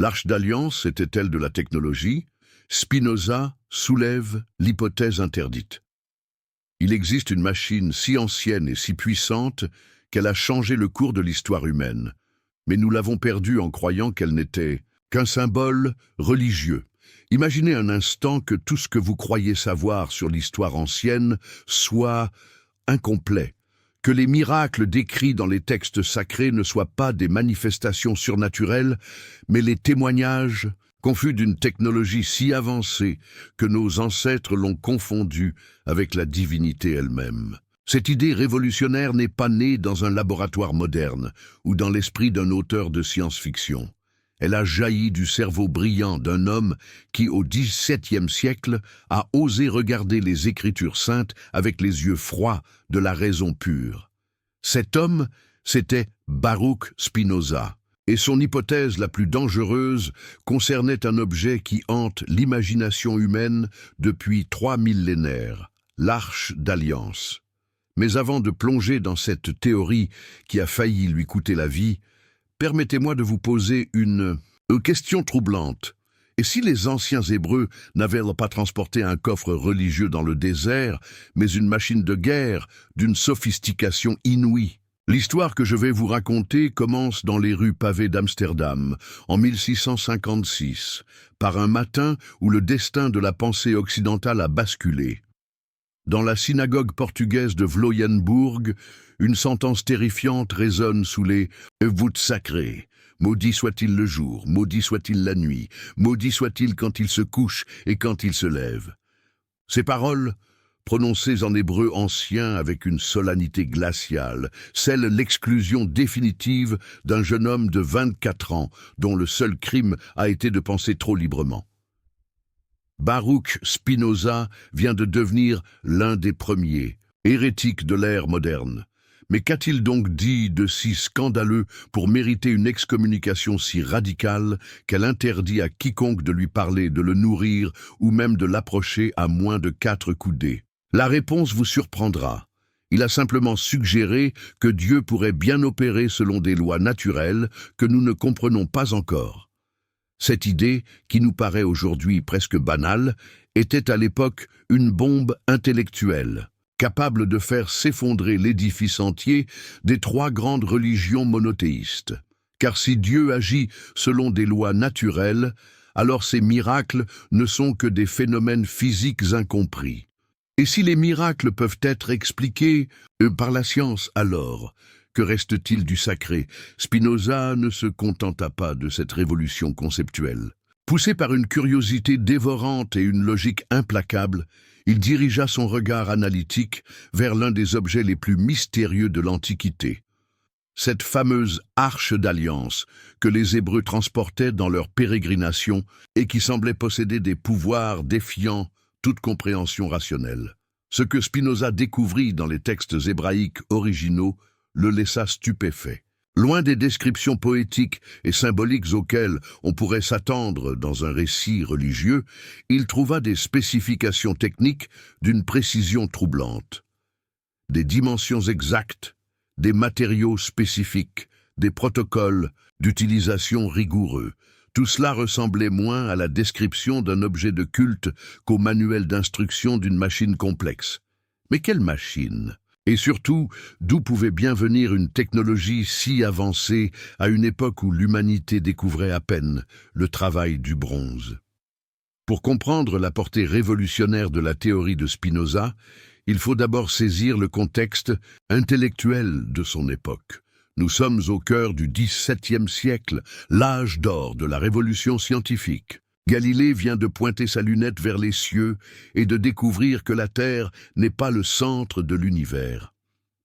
L'Arche d'Alliance était-elle de la technologie? Spinoza soulève l'hypothèse interdite. Il existe une machine si ancienne et si puissante qu'elle a changé le cours de l'histoire humaine. Mais nous l'avons perdue en croyant qu'elle n'était qu'un symbole religieux. Imaginez un instant que tout ce que vous croyez savoir sur l'histoire ancienne soit incomplet, que les miracles décrits dans les textes sacrés ne soient pas des manifestations surnaturelles, mais les témoignages confus d'une technologie si avancée que nos ancêtres l'ont confondue avec la divinité elle-même. Cette idée révolutionnaire n'est pas née dans un laboratoire moderne ou dans l'esprit d'un auteur de science-fiction. Elle a jailli du cerveau brillant d'un homme qui, au XVIIe siècle, a osé regarder les Écritures saintes avec les yeux froids de la raison pure. Cet homme, c'était Baruch Spinoza, et son hypothèse la plus dangereuse concernait un objet qui hante l'imagination humaine depuis 3 millénaires, l'Arche d'Alliance. Mais avant de plonger dans cette théorie qui a failli lui coûter la vie, permettez-moi de vous poser une question troublante. Et si les anciens Hébreux n'avaient pas transporté un coffre religieux dans le désert, mais une machine de guerre d'une sophistication inouïe? L'histoire que je vais vous raconter commence dans les rues pavées d'Amsterdam, en 1656, par un matin où le destin de la pensée occidentale a basculé. Dans la synagogue portugaise de Vloyenburg, une sentence terrifiante résonne sous les voûtes sacrées. Maudit soit-il le jour, maudit soit-il la nuit, maudit soit-il quand il se couche et quand il se lève. Ces paroles, prononcées en hébreu ancien avec une solennité glaciale, scellent l'exclusion définitive d'un jeune homme de 24 ans dont le seul crime a été de penser trop librement. Baruch Spinoza vient de devenir l'un des premiers hérétiques de l'ère moderne. Mais qu'a-t-il donc dit de si scandaleux pour mériter une excommunication si radicale qu'elle interdit à quiconque de lui parler, de le nourrir ou même de l'approcher à moins de 4 coudées? La réponse vous surprendra. Il a simplement suggéré que Dieu pourrait bien opérer selon des lois naturelles que nous ne comprenons pas encore. Cette idée, qui nous paraît aujourd'hui presque banale, était à l'époque une bombe intellectuelle, capable de faire s'effondrer l'édifice entier des 3 grandes religions monothéistes. Car si Dieu agit selon des lois naturelles, alors ces miracles ne sont que des phénomènes physiques incompris. Et si les miracles peuvent être expliqués par la science, alors que reste-t-il du sacré? Spinoza ne se contenta pas de cette révolution conceptuelle. Poussé par une curiosité dévorante et une logique implacable, il dirigea son regard analytique vers l'un des objets les plus mystérieux de l'Antiquité. Cette fameuse Arche d'Alliance que les Hébreux transportaient dans leur pérégrination et qui semblait posséder des pouvoirs défiant toute compréhension rationnelle. Ce que Spinoza découvrit dans les textes hébraïques originaux le laissa stupéfait. Loin des descriptions poétiques et symboliques auxquelles on pourrait s'attendre dans un récit religieux, il trouva des spécifications techniques d'une précision troublante. Des dimensions exactes, des matériaux spécifiques, des protocoles d'utilisation rigoureux. Tout cela ressemblait moins à la description d'un objet de culte qu'au manuel d'instruction d'une machine complexe. Mais quelle machine ? Et surtout, d'où pouvait bien venir une technologie si avancée à une époque où l'humanité découvrait à peine le travail du bronze? Pour comprendre la portée révolutionnaire de la théorie de Spinoza, il faut d'abord saisir le contexte intellectuel de son époque. Nous sommes au cœur du XVIIe siècle, l'âge d'or de la révolution scientifique. Galilée vient de pointer sa lunette vers les cieux et de découvrir que la Terre n'est pas le centre de l'univers.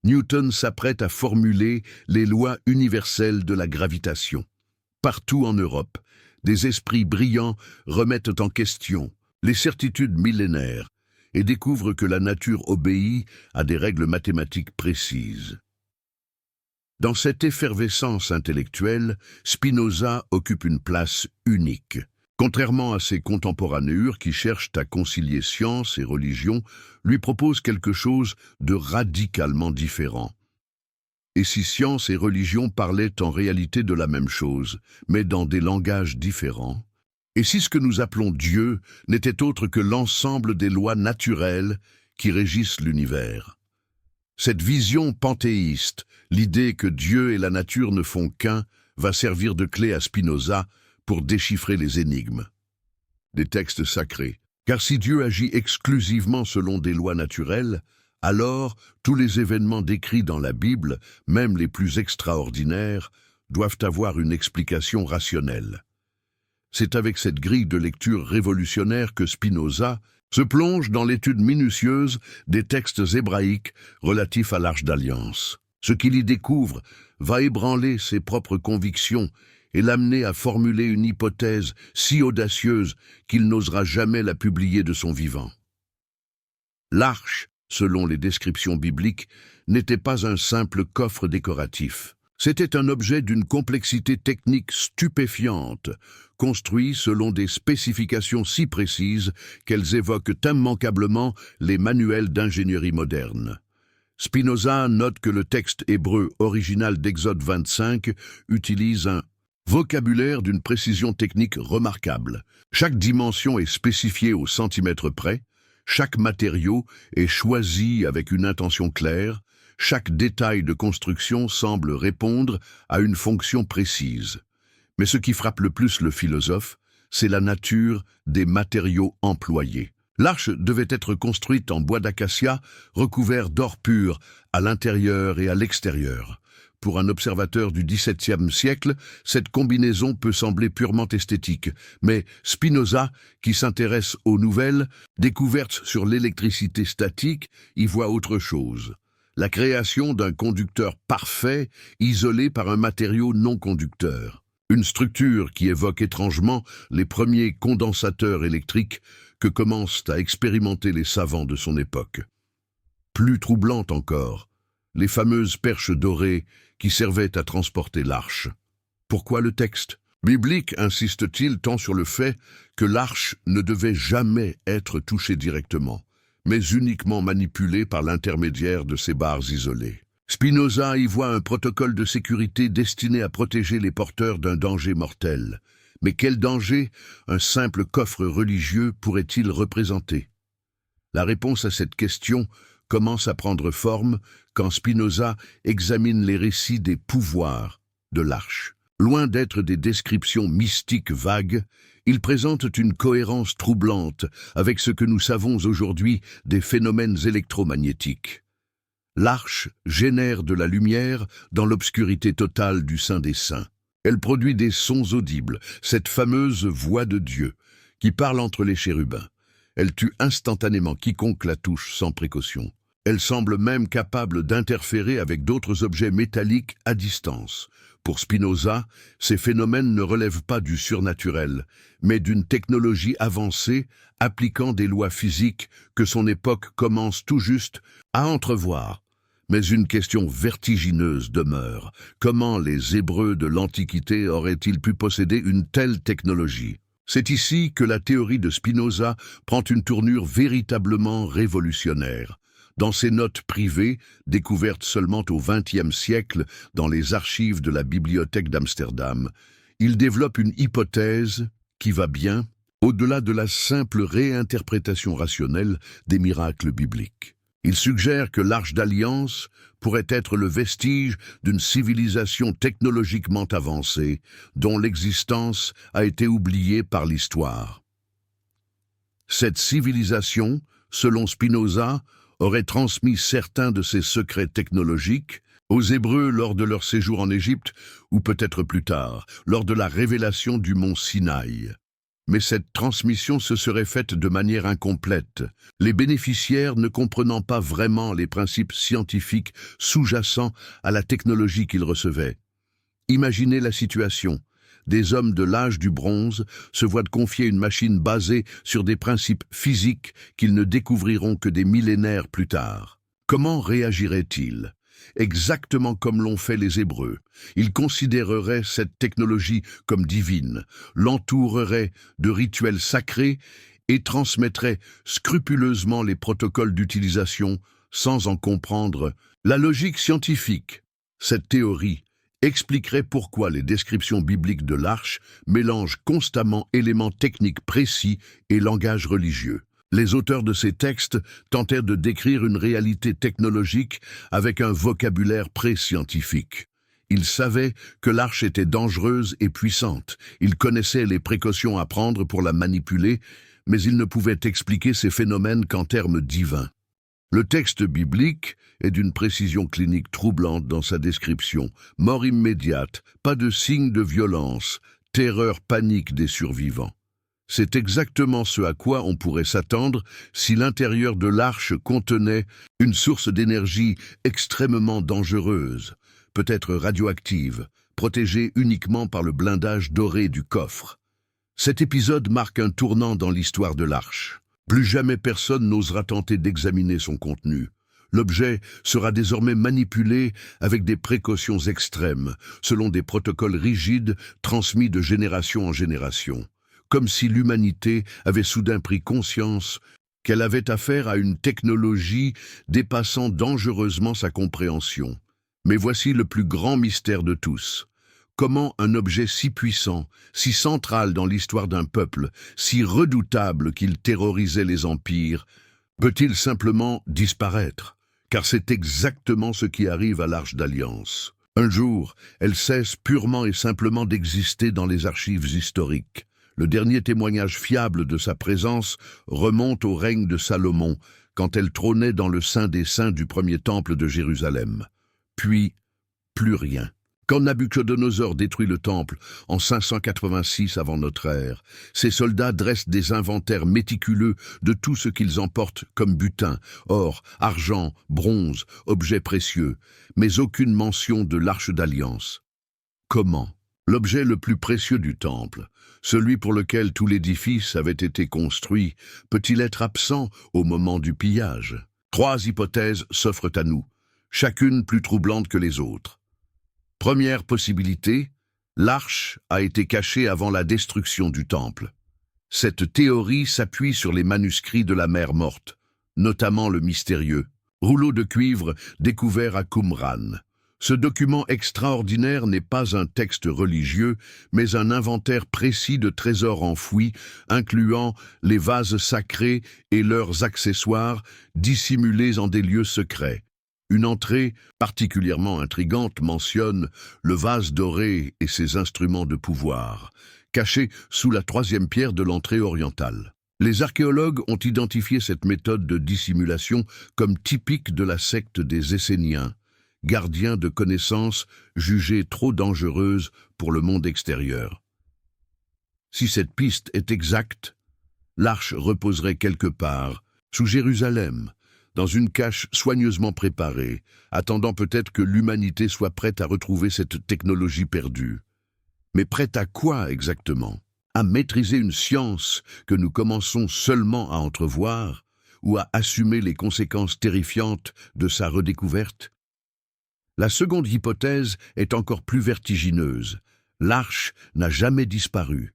Newton s'apprête à formuler les lois universelles de la gravitation. Partout en Europe, des esprits brillants remettent en question les certitudes millénaires et découvrent que la nature obéit à des règles mathématiques précises. Dans cette effervescence intellectuelle, Spinoza occupe une place unique. Contrairement à ses contemporanéurs qui cherchent à concilier science et religion, lui propose quelque chose de radicalement différent. Et si science et religion parlaient en réalité de la même chose, mais dans des langages différents? Et si ce que nous appelons Dieu n'était autre que l'ensemble des lois naturelles qui régissent l'univers? Cette vision panthéiste, l'idée que Dieu et la nature ne font qu'un, va servir de clé à Spinoza pour déchiffrer les énigmes des textes sacrés. Car si Dieu agit exclusivement selon des lois naturelles, alors tous les événements décrits dans la Bible, même les plus extraordinaires, doivent avoir une explication rationnelle. C'est avec cette grille de lecture révolutionnaire que Spinoza se plonge dans l'étude minutieuse des textes hébraïques relatifs à l'Arche d'Alliance. Ce qu'il y découvre va ébranler ses propres convictions et l'amener à formuler une hypothèse si audacieuse qu'il n'osera jamais la publier de son vivant. L'arche, selon les descriptions bibliques, n'était pas un simple coffre décoratif. C'était un objet d'une complexité technique stupéfiante, construit selon des spécifications si précises qu'elles évoquent immanquablement les manuels d'ingénierie moderne. Spinoza note que le texte hébreu original d'Exode 25 utilise un vocabulaire d'une précision technique remarquable. Chaque dimension est spécifiée au centimètre près, chaque matériau est choisi avec une intention claire, chaque détail de construction semble répondre à une fonction précise. Mais ce qui frappe le plus le philosophe, c'est la nature des matériaux employés. L'arche devait être construite en bois d'acacia, recouvert d'or pur, à l'intérieur et à l'extérieur. Pour un observateur du XVIIe siècle, cette combinaison peut sembler purement esthétique, mais Spinoza, qui s'intéresse aux nouvelles découvertes sur l'électricité statique, y voit autre chose. La création d'un conducteur parfait, isolé par un matériau non conducteur. Une structure qui évoque étrangement les premiers condensateurs électriques que commencent à expérimenter les savants de son époque. Plus troublante encore, les fameuses perches dorées qui servaient à transporter l'arche. Pourquoi le texte biblique insiste-t-il tant sur le fait que l'arche ne devait jamais être touchée directement, mais uniquement manipulée par l'intermédiaire de ces barres isolées? Spinoza y voit un protocole de sécurité destiné à protéger les porteurs d'un danger mortel. Mais quel danger un simple coffre religieux pourrait-il représenter? La réponse à cette question commence à prendre forme quand Spinoza examine les récits des pouvoirs de l'arche. Loin d'être des descriptions mystiques vagues, ils présentent une cohérence troublante avec ce que nous savons aujourd'hui des phénomènes électromagnétiques. L'arche génère de la lumière dans l'obscurité totale du Saint des Saints. Elle produit des sons audibles, cette fameuse voix de Dieu, qui parle entre les chérubins. Elle tue instantanément quiconque la touche sans précaution. Elle semble même capable d'interférer avec d'autres objets métalliques à distance. Pour Spinoza, ces phénomènes ne relèvent pas du surnaturel, mais d'une technologie avancée appliquant des lois physiques que son époque commence tout juste à entrevoir. Mais une question vertigineuse demeure. Comment les Hébreux de l'Antiquité auraient-ils pu posséder une telle technologie? C'est ici que la théorie de Spinoza prend une tournure véritablement révolutionnaire. Dans ses notes privées, découvertes seulement au XXe siècle dans les archives de la Bibliothèque d'Amsterdam, il développe une hypothèse qui va bien au-delà de la simple réinterprétation rationnelle des miracles bibliques. Il suggère que l'Arche d'Alliance pourrait être le vestige d'une civilisation technologiquement avancée dont l'existence a été oubliée par l'histoire. Cette civilisation, selon Spinoza, aurait transmis certains de ses secrets technologiques aux Hébreux lors de leur séjour en Égypte ou peut-être plus tard, lors de la révélation du mont Sinaï. Mais cette transmission se serait faite de manière incomplète, les bénéficiaires ne comprenant pas vraiment les principes scientifiques sous-jacents à la technologie qu'ils recevaient. Imaginez la situation. Des hommes de l'âge du bronze se voient confier une machine basée sur des principes physiques qu'ils ne découvriront que des millénaires plus tard. Comment réagiraient-ils ? Exactement comme l'ont fait les Hébreux. Ils considéreraient cette technologie comme divine, l'entoureraient de rituels sacrés et transmettraient scrupuleusement les protocoles d'utilisation sans en comprendre la logique scientifique. Cette théorie expliquerait pourquoi les descriptions bibliques de l'arche mélangent constamment éléments techniques précis et langage religieux. Les auteurs de ces textes tentèrent de décrire une réalité technologique avec un vocabulaire pré-scientifique. Ils savaient que l'arche était dangereuse et puissante. Ils connaissaient les précautions à prendre pour la manipuler, mais ils ne pouvaient expliquer ces phénomènes qu'en termes divins. Le texte biblique est d'une précision clinique troublante dans sa description. Mort immédiate, pas de signe de violence, terreur panique des survivants. C'est exactement ce à quoi on pourrait s'attendre si l'intérieur de l'arche contenait une source d'énergie extrêmement dangereuse, peut-être radioactive, protégée uniquement par le blindage doré du coffre. Cet épisode marque un tournant dans l'histoire de l'arche. Plus jamais personne n'osera tenter d'examiner son contenu. L'objet sera désormais manipulé avec des précautions extrêmes, selon des protocoles rigides transmis de génération en génération, comme si l'humanité avait soudain pris conscience qu'elle avait affaire à une technologie dépassant dangereusement sa compréhension. Mais voici le plus grand mystère de tous. Comment un objet si puissant, si central dans l'histoire d'un peuple, si redoutable qu'il terrorisait les empires, peut-il simplement disparaître? Car c'est exactement ce qui arrive à l'Arche d'Alliance. Un jour, elle cesse purement et simplement d'exister dans les archives historiques. Le dernier témoignage fiable de sa présence remonte au règne de Salomon, quand elle trônait dans le Saint des Saints du premier temple de Jérusalem. Puis, plus rien. Quand Nabuchodonosor détruit le temple en 586 avant notre ère, ses soldats dressent des inventaires méticuleux de tout ce qu'ils emportent comme butin, or, argent, bronze, objets précieux, mais aucune mention de l'Arche d'Alliance. Comment? L'objet le plus précieux du temple, celui pour lequel tout l'édifice avait été construit, peut-il être absent au moment du pillage? 3 hypothèses s'offrent à nous, chacune plus troublante que les autres. Première possibilité, l'arche a été cachée avant la destruction du temple. Cette théorie s'appuie sur les manuscrits de la mer morte, notamment le mystérieux rouleau de cuivre découvert à Qumran. Ce document extraordinaire n'est pas un texte religieux, mais un inventaire précis de trésors enfouis, incluant les vases sacrés et leurs accessoires dissimulés en des lieux secrets. Une entrée particulièrement intrigante mentionne le vase doré et ses instruments de pouvoir, cachés sous la 3e pierre de l'entrée orientale. Les archéologues ont identifié cette méthode de dissimulation comme typique de la secte des Esséniens, gardiens de connaissances jugées trop dangereuses pour le monde extérieur. Si cette piste est exacte, l'arche reposerait quelque part, sous Jérusalem, dans une cache soigneusement préparée, attendant peut-être que l'humanité soit prête à retrouver cette technologie perdue. Mais prête à quoi exactement? À maîtriser une science que nous commençons seulement à entrevoir, ou à assumer les conséquences terrifiantes de sa redécouverte? La seconde hypothèse est encore plus vertigineuse. L'arche n'a jamais disparu.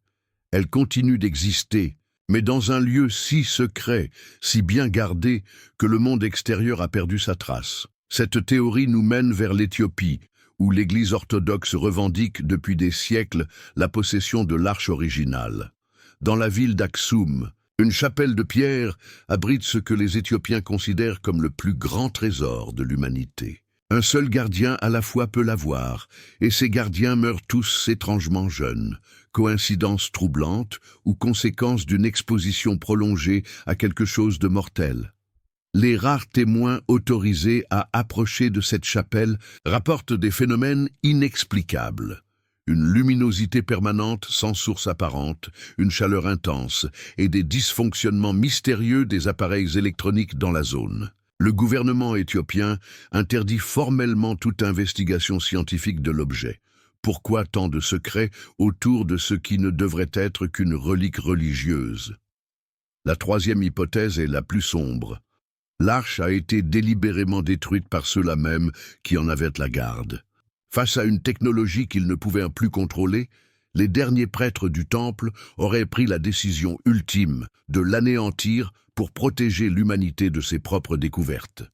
Elle continue d'exister, mais dans un lieu si secret, si bien gardé, que le monde extérieur a perdu sa trace. Cette théorie nous mène vers l'Éthiopie, où l'Église orthodoxe revendique depuis des siècles la possession de l'arche originale. Dans la ville d'Aksum, une chapelle de pierre abrite ce que les Éthiopiens considèrent comme le plus grand trésor de l'humanité. Un seul gardien à la fois peut l'avoir, et ces gardiens meurent tous étrangement jeunes, coïncidence troublante ou conséquence d'une exposition prolongée à quelque chose de mortel. Les rares témoins autorisés à approcher de cette chapelle rapportent des phénomènes inexplicables. Une luminosité permanente sans source apparente, une chaleur intense et des dysfonctionnements mystérieux des appareils électroniques dans la zone. Le gouvernement éthiopien interdit formellement toute investigation scientifique de l'objet. Pourquoi tant de secrets autour de ce qui ne devrait être qu'une relique religieuse? La 3e hypothèse est la plus sombre. L'arche a été délibérément détruite par ceux-là même qui en avaient la garde. Face à une technologie qu'ils ne pouvaient plus contrôler, les derniers prêtres du temple auraient pris la décision ultime de l'anéantir pour protéger l'humanité de ses propres découvertes.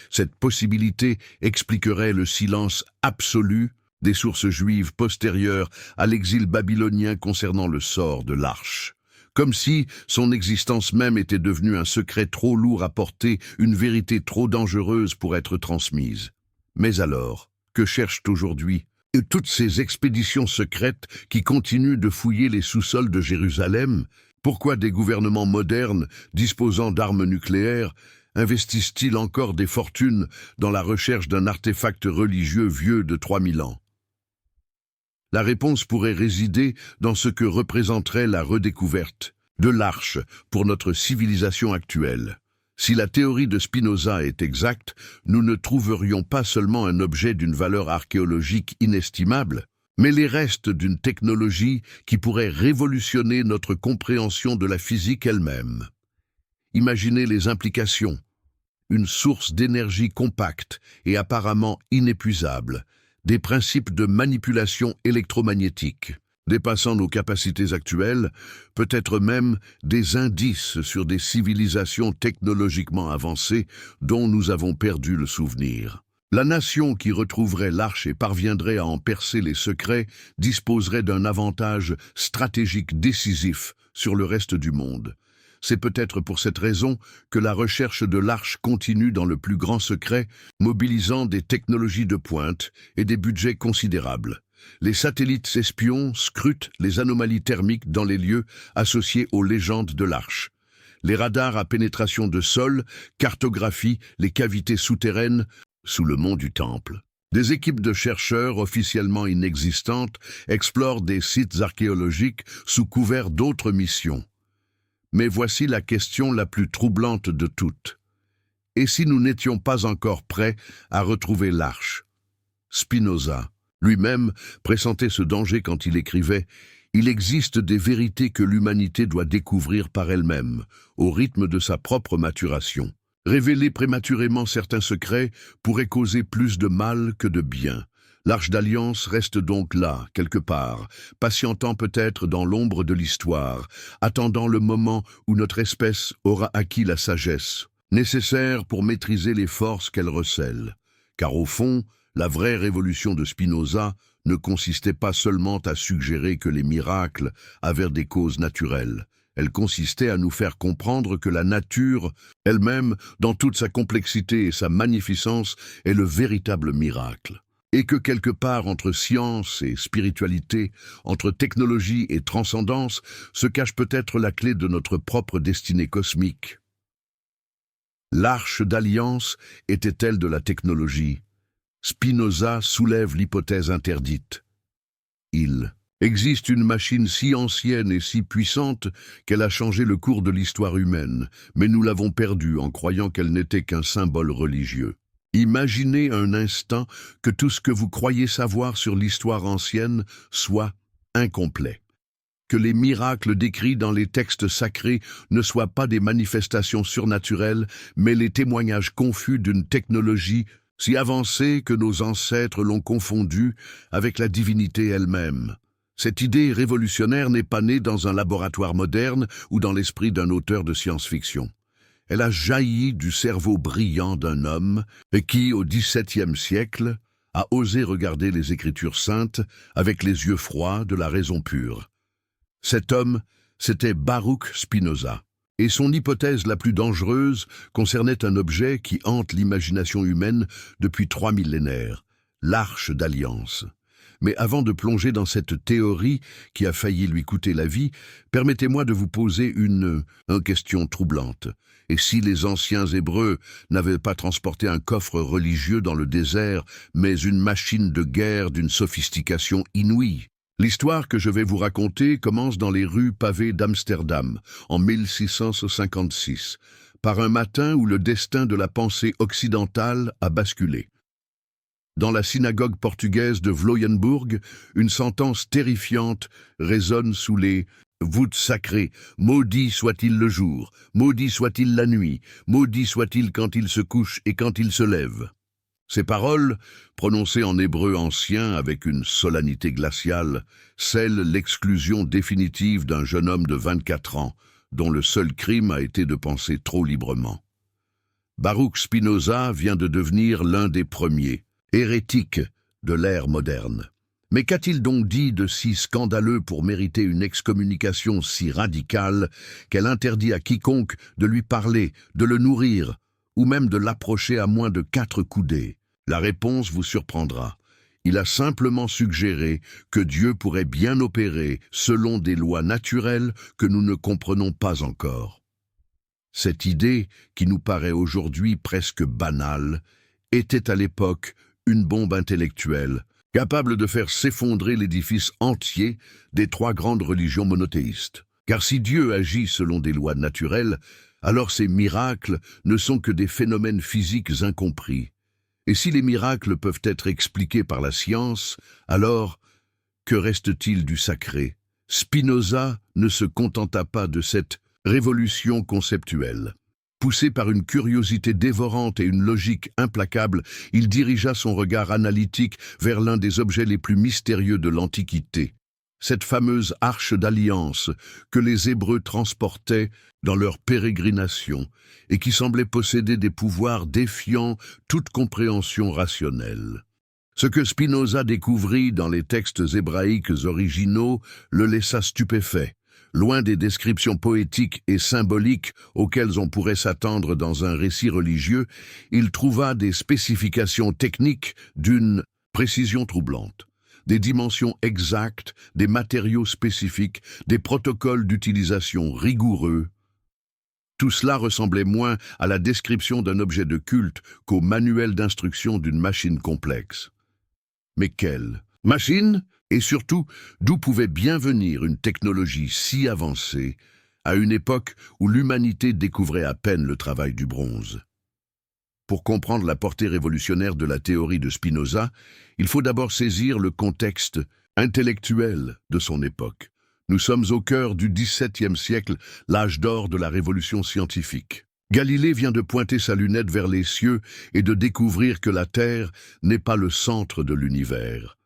Cette possibilité expliquerait le silence absolu des sources juives postérieures à l'exil babylonien concernant le sort de l'Arche. Comme si son existence même était devenue un secret trop lourd à porter, une vérité trop dangereuse pour être transmise. Mais alors, que cherchent aujourd'hui toutes ces expéditions secrètes qui continuent de fouiller les sous-sols de Jérusalem? Pourquoi des gouvernements modernes, disposant d'armes nucléaires, investissent-ils encore des fortunes dans la recherche d'un artefact religieux vieux de 3000 ans? La réponse pourrait résider dans ce que représenterait la redécouverte de l'Arche pour notre civilisation actuelle. Si la théorie de Spinoza est exacte, nous ne trouverions pas seulement un objet d'une valeur archéologique inestimable, mais les restes d'une technologie qui pourrait révolutionner notre compréhension de la physique elle-même. Imaginez les implications. Une source d'énergie compacte et apparemment inépuisable, des principes de manipulation électromagnétique, dépassant nos capacités actuelles, peut-être même des indices sur des civilisations technologiquement avancées dont nous avons perdu le souvenir. La nation qui retrouverait l'Arche et parviendrait à en percer les secrets disposerait d'un avantage stratégique décisif sur le reste du monde. C'est peut-être pour cette raison que la recherche de l'Arche continue dans le plus grand secret, mobilisant des technologies de pointe et des budgets considérables. Les satellites espions scrutent les anomalies thermiques dans les lieux associés aux légendes de l'Arche. Les radars à pénétration de sol cartographient les cavités souterraines sous le mont du Temple. Des équipes de chercheurs officiellement inexistantes explorent des sites archéologiques sous couvert d'autres missions. Mais voici la question la plus troublante de toutes. Et si nous n'étions pas encore prêts à retrouver l'Arche? Spinoza lui-même pressentait ce danger quand il écrivait « Il existe des vérités que l'humanité doit découvrir par elle-même, au rythme de sa propre maturation. Révéler prématurément certains secrets pourrait causer plus de mal que de bien. L'Arche d'Alliance reste donc là, quelque part, patientant peut-être dans l'ombre de l'histoire, attendant le moment où notre espèce aura acquis la sagesse, nécessaire pour maîtriser les forces qu'elle recèle. Car au fond, la vraie révolution de Spinoza ne consistait pas seulement à suggérer que les miracles avaient des causes naturelles. Elle consistait à nous faire comprendre que la nature, elle-même, dans toute sa complexité et sa magnificence, est le véritable miracle. Et que quelque part entre science et spiritualité, entre technologie et transcendance, se cache peut-être la clé de notre propre destinée cosmique. L'Arche d'Alliance était-elle de la technologie? Spinoza soulève l'hypothèse interdite. Il existe une machine si ancienne et si puissante qu'elle a changé le cours de l'histoire humaine, mais nous l'avons perdue en croyant qu'elle n'était qu'un symbole religieux. Imaginez un instant que tout ce que vous croyez savoir sur l'histoire ancienne soit incomplet. Que les miracles décrits dans les textes sacrés ne soient pas des manifestations surnaturelles, mais les témoignages confus d'une technologie si avancée que nos ancêtres l'ont confondue avec la divinité elle-même. Cette idée révolutionnaire n'est pas née dans un laboratoire moderne ou dans l'esprit d'un auteur de science-fiction. Elle a jailli du cerveau brillant d'un homme qui, au XVIIe siècle, a osé regarder les Écritures saintes avec les yeux froids de la raison pure. Cet homme, c'était Baruch Spinoza, et son hypothèse la plus dangereuse concernait un objet qui hante l'imagination humaine depuis 3 millénaires, l'Arche d'Alliance. Mais avant de plonger dans cette théorie qui a failli lui coûter la vie, permettez-moi de vous poser une question troublante. Et si les anciens Hébreux n'avaient pas transporté un coffre religieux dans le désert, mais une machine de guerre d'une sophistication inouïe? L'histoire que je vais vous raconter commence dans les rues pavées d'Amsterdam, en 1656, par un matin où le destin de la pensée occidentale a basculé. Dans la synagogue portugaise de Vloyenburg, une sentence terrifiante résonne sous les voûtes sacrées. Maudit soit-il le jour, maudit soit-il la nuit, maudit soit-il quand il se couche et quand il se lève. Ces paroles, prononcées en hébreu ancien avec une solennité glaciale, scellent l'exclusion définitive d'un jeune homme de 24 ans, dont le seul crime a été de penser trop librement. Baruch Spinoza vient de devenir l'un des premiers hérétiques de l'ère moderne. Mais qu'a-t-il donc dit de si scandaleux pour mériter une excommunication si radicale qu'elle interdit à quiconque de lui parler, de le nourrir, ou même de l'approcher à moins de 4 coudées? La réponse vous surprendra. Il a simplement suggéré que Dieu pourrait bien opérer selon des lois naturelles que nous ne comprenons pas encore. Cette idée, qui nous paraît aujourd'hui presque banale, était à l'époque une bombe intellectuelle, capable de faire s'effondrer l'édifice entier des 3 grandes religions monothéistes. Car si Dieu agit selon des lois naturelles, alors ces miracles ne sont que des phénomènes physiques incompris. Et si les miracles peuvent être expliqués par la science, alors que reste-t-il du sacré? Spinoza ne se contenta pas de cette révolution conceptuelle. Poussé par une curiosité dévorante et une logique implacable, il dirigea son regard analytique vers l'un des objets les plus mystérieux de l'Antiquité, cette fameuse arche d'alliance que les Hébreux transportaient dans leur pérégrination et qui semblait posséder des pouvoirs défiant toute compréhension rationnelle. Ce que Spinoza découvrit dans les textes hébraïques originaux le laissa stupéfait. Loin des descriptions poétiques et symboliques auxquelles on pourrait s'attendre dans un récit religieux, il trouva des spécifications techniques d'une précision troublante, des dimensions exactes, des matériaux spécifiques, des protocoles d'utilisation rigoureux. Tout cela ressemblait moins à la description d'un objet de culte qu'au manuel d'instruction d'une machine complexe. Mais quelle machine? Et surtout, d'où pouvait bien venir une technologie si avancée à une époque où l'humanité découvrait à peine le travail du bronze? Pour comprendre la portée révolutionnaire de la théorie de Spinoza, il faut d'abord saisir le contexte intellectuel de son époque. Nous sommes au cœur du XVIIe siècle, l'âge d'or de la révolution scientifique. Galilée vient de pointer sa lunette vers les cieux et de découvrir que la Terre n'est pas le centre de l'univers.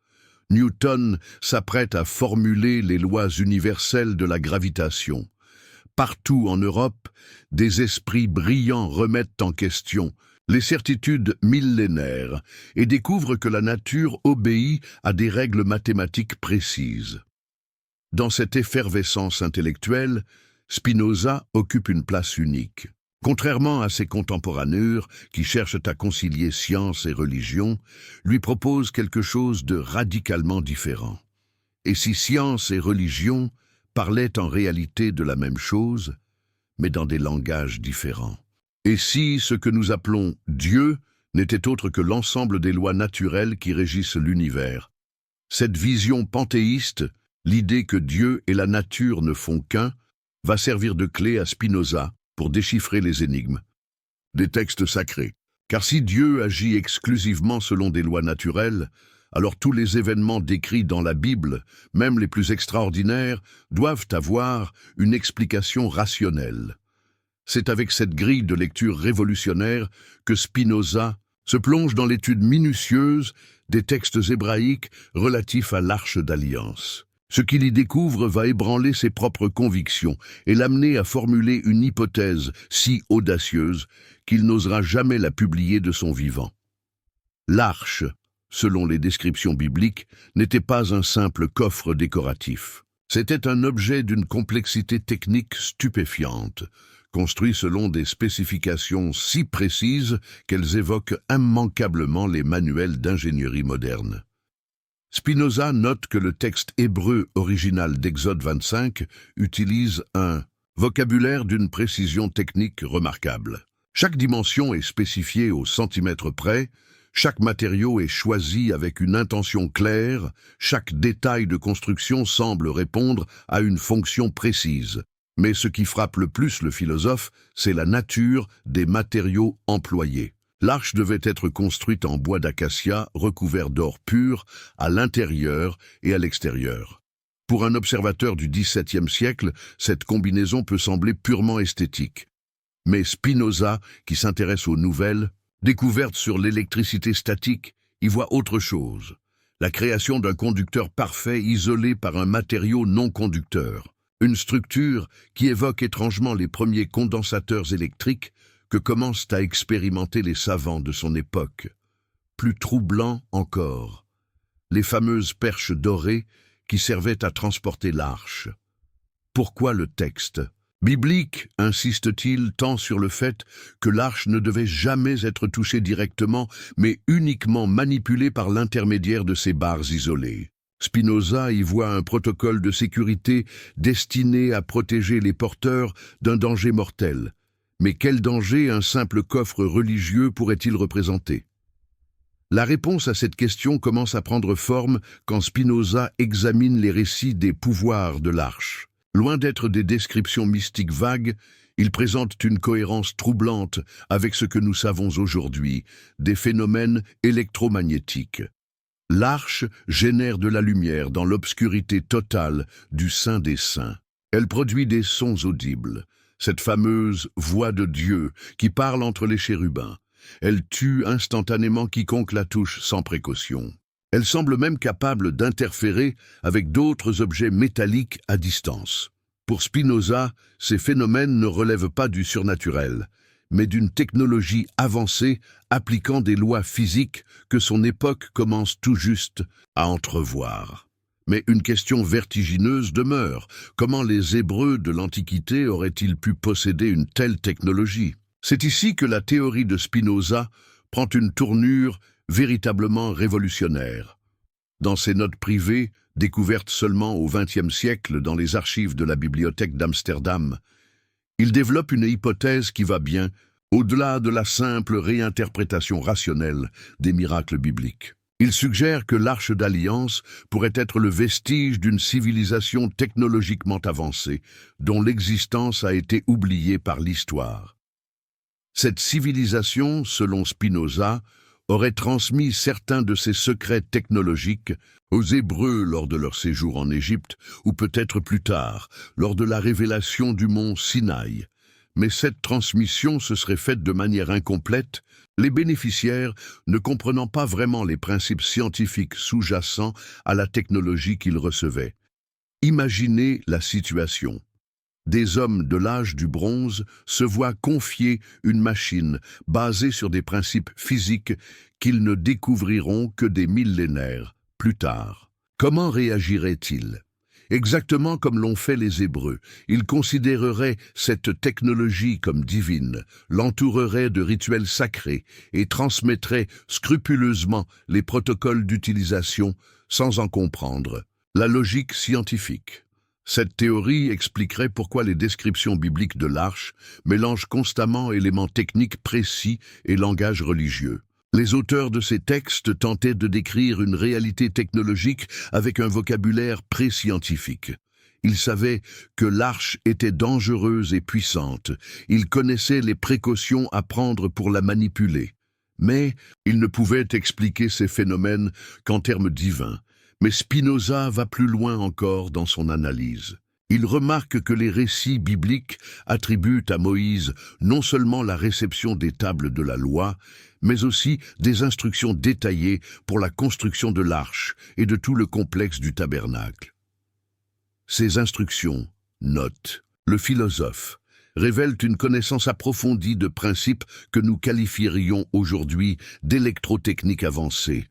Newton s'apprête à formuler les lois universelles de la gravitation. Partout en Europe, des esprits brillants remettent en question les certitudes millénaires et découvrent que la nature obéit à des règles mathématiques précises. Dans cette effervescence intellectuelle, Spinoza occupe une place unique. Contrairement à ses contemporains qui cherchent à concilier science et religion, lui propose quelque chose de radicalement différent. Et si science et religion parlaient en réalité de la même chose, mais dans des langages différents? Et si ce que nous appelons Dieu n'était autre que l'ensemble des lois naturelles qui régissent l'univers? Cette vision panthéiste, l'idée que Dieu et la nature ne font qu'un, va servir de clé à Spinoza pour déchiffrer les énigmes des textes sacrés. Car si Dieu agit exclusivement selon des lois naturelles, alors tous les événements décrits dans la Bible, même les plus extraordinaires, doivent avoir une explication rationnelle. C'est avec cette grille de lecture révolutionnaire que Spinoza se plonge dans l'étude minutieuse des textes hébraïques relatifs à l'Arche d'Alliance. Ce qu'il y découvre va ébranler ses propres convictions et l'amener à formuler une hypothèse si audacieuse qu'il n'osera jamais la publier de son vivant. L'arche, selon les descriptions bibliques, n'était pas un simple coffre décoratif. C'était un objet d'une complexité technique stupéfiante, construit selon des spécifications si précises qu'elles évoquent immanquablement les manuels d'ingénierie moderne. Spinoza note que le texte hébreu original d'Exode 25 utilise un vocabulaire d'une précision technique remarquable. Chaque dimension est spécifiée au centimètre près, chaque matériau est choisi avec une intention claire, chaque détail de construction semble répondre à une fonction précise. Mais ce qui frappe le plus le philosophe, c'est la nature des matériaux employés. L'arche devait être construite en bois d'acacia recouvert d'or pur à l'intérieur et à l'extérieur. Pour un observateur du XVIIe siècle, cette combinaison peut sembler purement esthétique. Mais Spinoza, qui s'intéresse aux nouvelles découvertes sur l'électricité statique, y voit autre chose. La création d'un conducteur parfait isolé par un matériau non conducteur. Une structure qui évoque étrangement les premiers condensateurs électriques, que commencent à expérimenter les savants de son époque. Plus troublant encore, les fameuses perches dorées qui servaient à transporter l'arche. Pourquoi le texte biblique insiste-t-il tant sur le fait que l'arche ne devait jamais être touchée directement, mais uniquement manipulée par l'intermédiaire de ces barres isolées? Spinoza y voit un protocole de sécurité destiné à protéger les porteurs d'un danger mortel. Mais quel danger un simple coffre religieux pourrait-il représenter? La réponse à cette question commence à prendre forme quand Spinoza examine les récits des pouvoirs de l'arche. Loin d'être des descriptions mystiques vagues, ils présentent une cohérence troublante avec ce que nous savons aujourd'hui, des phénomènes électromagnétiques. L'arche génère de la lumière dans l'obscurité totale du Saint des Saints. Elle produit des sons audibles, cette fameuse voix de Dieu qui parle entre les chérubins. Elle tue instantanément quiconque la touche sans précaution. Elle semble même capable d'interférer avec d'autres objets métalliques à distance. Pour Spinoza, ces phénomènes ne relèvent pas du surnaturel, mais d'une technologie avancée appliquant des lois physiques que son époque commence tout juste à entrevoir. Mais une question vertigineuse demeure. Comment les Hébreux de l'Antiquité auraient-ils pu posséder une telle technologie? C'est ici que la théorie de Spinoza prend une tournure véritablement révolutionnaire. Dans ses notes privées, découvertes seulement au XXe siècle dans les archives de la bibliothèque d'Amsterdam, il développe une hypothèse qui va bien au-delà de la simple réinterprétation rationnelle des miracles bibliques. Il suggère que l'Arche d'Alliance pourrait être le vestige d'une civilisation technologiquement avancée, dont l'existence a été oubliée par l'histoire. Cette civilisation, selon Spinoza, aurait transmis certains de ses secrets technologiques aux Hébreux lors de leur séjour en Égypte, ou peut-être plus tard, lors de la révélation du mont Sinaï. Mais cette transmission se serait faite de manière incomplète, les bénéficiaires ne comprenant pas vraiment les principes scientifiques sous-jacents à la technologie qu'ils recevaient. Imaginez la situation. Des hommes de l'âge du bronze se voient confier une machine basée sur des principes physiques qu'ils ne découvriront que des millénaires plus tard. Comment réagiraient-ils? Exactement comme l'ont fait les Hébreux, ils considéreraient cette technologie comme divine, l'entoureraient de rituels sacrés et transmettraient scrupuleusement les protocoles d'utilisation sans en comprendre la logique scientifique. Cette théorie expliquerait pourquoi les descriptions bibliques de l'arche mélangent constamment éléments techniques précis et langage religieux. Les auteurs de ces textes tentaient de décrire une réalité technologique avec un vocabulaire pré-scientifique. Ils savaient que l'arche était dangereuse et puissante. Ils connaissaient les précautions à prendre pour la manipuler. Mais ils ne pouvaient expliquer ces phénomènes qu'en termes divins. Mais Spinoza va plus loin encore dans son analyse. Il remarque que les récits bibliques attribuent à Moïse non seulement la réception des tables de la loi, mais aussi des instructions détaillées pour la construction de l'arche et de tout le complexe du tabernacle. Ces instructions, note le philosophe, révèlent une connaissance approfondie de principes que nous qualifierions aujourd'hui d'électrotechnique avancée.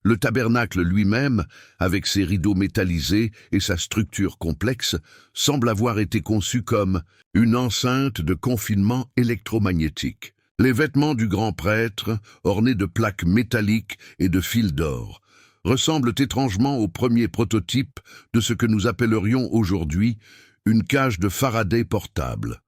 Le tabernacle lui-même, avec ses rideaux métallisés et sa structure complexe, semble avoir été conçu comme une enceinte de confinement électromagnétique. Les vêtements du grand prêtre, ornés de plaques métalliques et de fils d'or, ressemblent étrangement aux premiers prototypes de ce que nous appellerions aujourd'hui une cage de Faraday portable.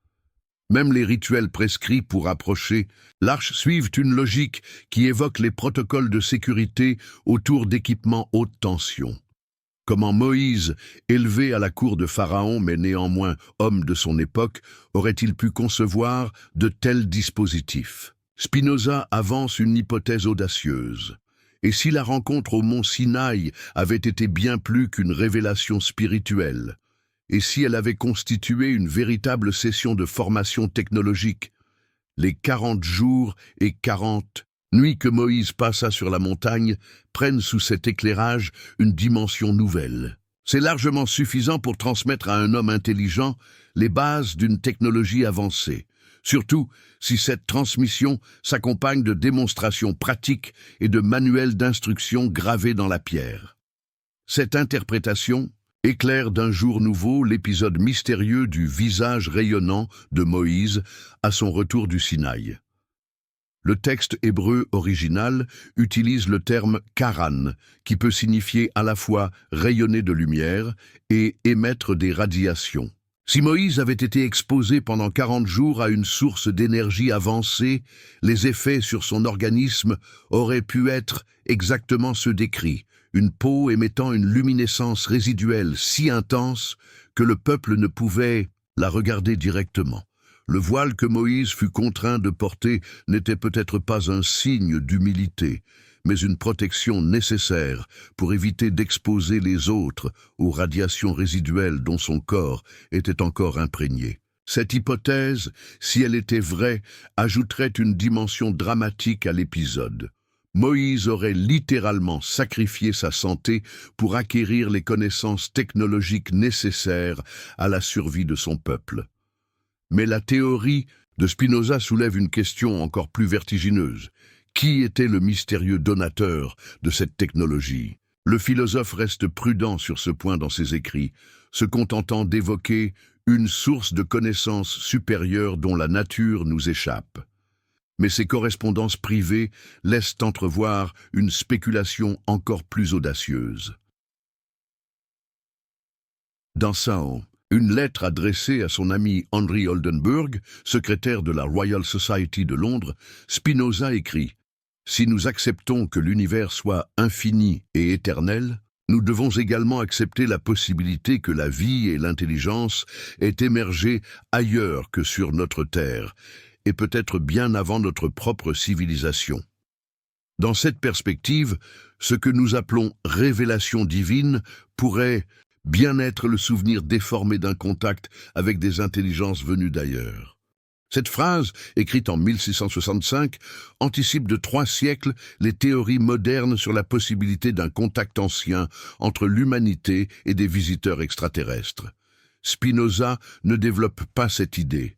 Même les rituels prescrits pour approcher l'arche suivent une logique qui évoque les protocoles de sécurité autour d'équipements haute tension. Comment Moïse, élevé à la cour de Pharaon mais néanmoins homme de son époque, aurait-il pu concevoir de tels dispositifs? Spinoza avance une hypothèse audacieuse. Et si la rencontre au mont Sinaï avait été bien plus qu'une révélation spirituelle? Et si elle avait constitué une véritable session de formation technologique? Les 40 jours et 40 nuits que Moïse passa sur la montagne prennent sous cet éclairage une dimension nouvelle. C'est largement suffisant pour transmettre à un homme intelligent les bases d'une technologie avancée, Surtout si cette transmission s'accompagne de démonstrations pratiques et de manuels d'instruction gravés dans la pierre. Cette interprétation éclaire d'un jour nouveau l'épisode mystérieux du visage rayonnant de Moïse à son retour du Sinaï. Le texte hébreu original utilise le terme « karan » qui peut signifier à la fois rayonner de lumière et émettre des radiations. Si Moïse avait été exposé pendant 40 jours à une source d'énergie avancée, les effets sur son organisme auraient pu être exactement ceux décrits, une peau émettant une luminescence résiduelle si intense que le peuple ne pouvait la regarder directement. Le voile que Moïse fut contraint de porter n'était peut-être pas un signe d'humilité, mais une protection nécessaire pour éviter d'exposer les autres aux radiations résiduelles dont son corps était encore imprégné. Cette hypothèse, si elle était vraie, ajouterait une dimension dramatique à l'épisode. Moïse aurait littéralement sacrifié sa santé pour acquérir les connaissances technologiques nécessaires à la survie de son peuple. Mais la théorie de Spinoza soulève une question encore plus vertigineuse. Qui était le mystérieux donateur de cette technologie? Le philosophe reste prudent sur ce point dans ses écrits, se contentant d'évoquer une source de connaissances supérieures dont la nature nous échappe. Mais ses correspondances privées laissent entrevoir une spéculation encore plus audacieuse. Dans Sao, une lettre adressée à son ami Henry Oldenburg, secrétaire de la Royal Society de Londres, Spinoza écrit « Si nous acceptons que l'univers soit infini et éternel, nous devons également accepter la possibilité que la vie et l'intelligence aient émergé ailleurs que sur notre Terre, et peut-être bien avant notre propre civilisation. Dans cette perspective, ce que nous appelons révélation divine pourrait bien être le souvenir déformé d'un contact avec des intelligences venues d'ailleurs. » Cette phrase, écrite en 1665, anticipe de 3 siècles les théories modernes sur la possibilité d'un contact ancien entre l'humanité et des visiteurs extraterrestres. Spinoza ne développe pas cette idée.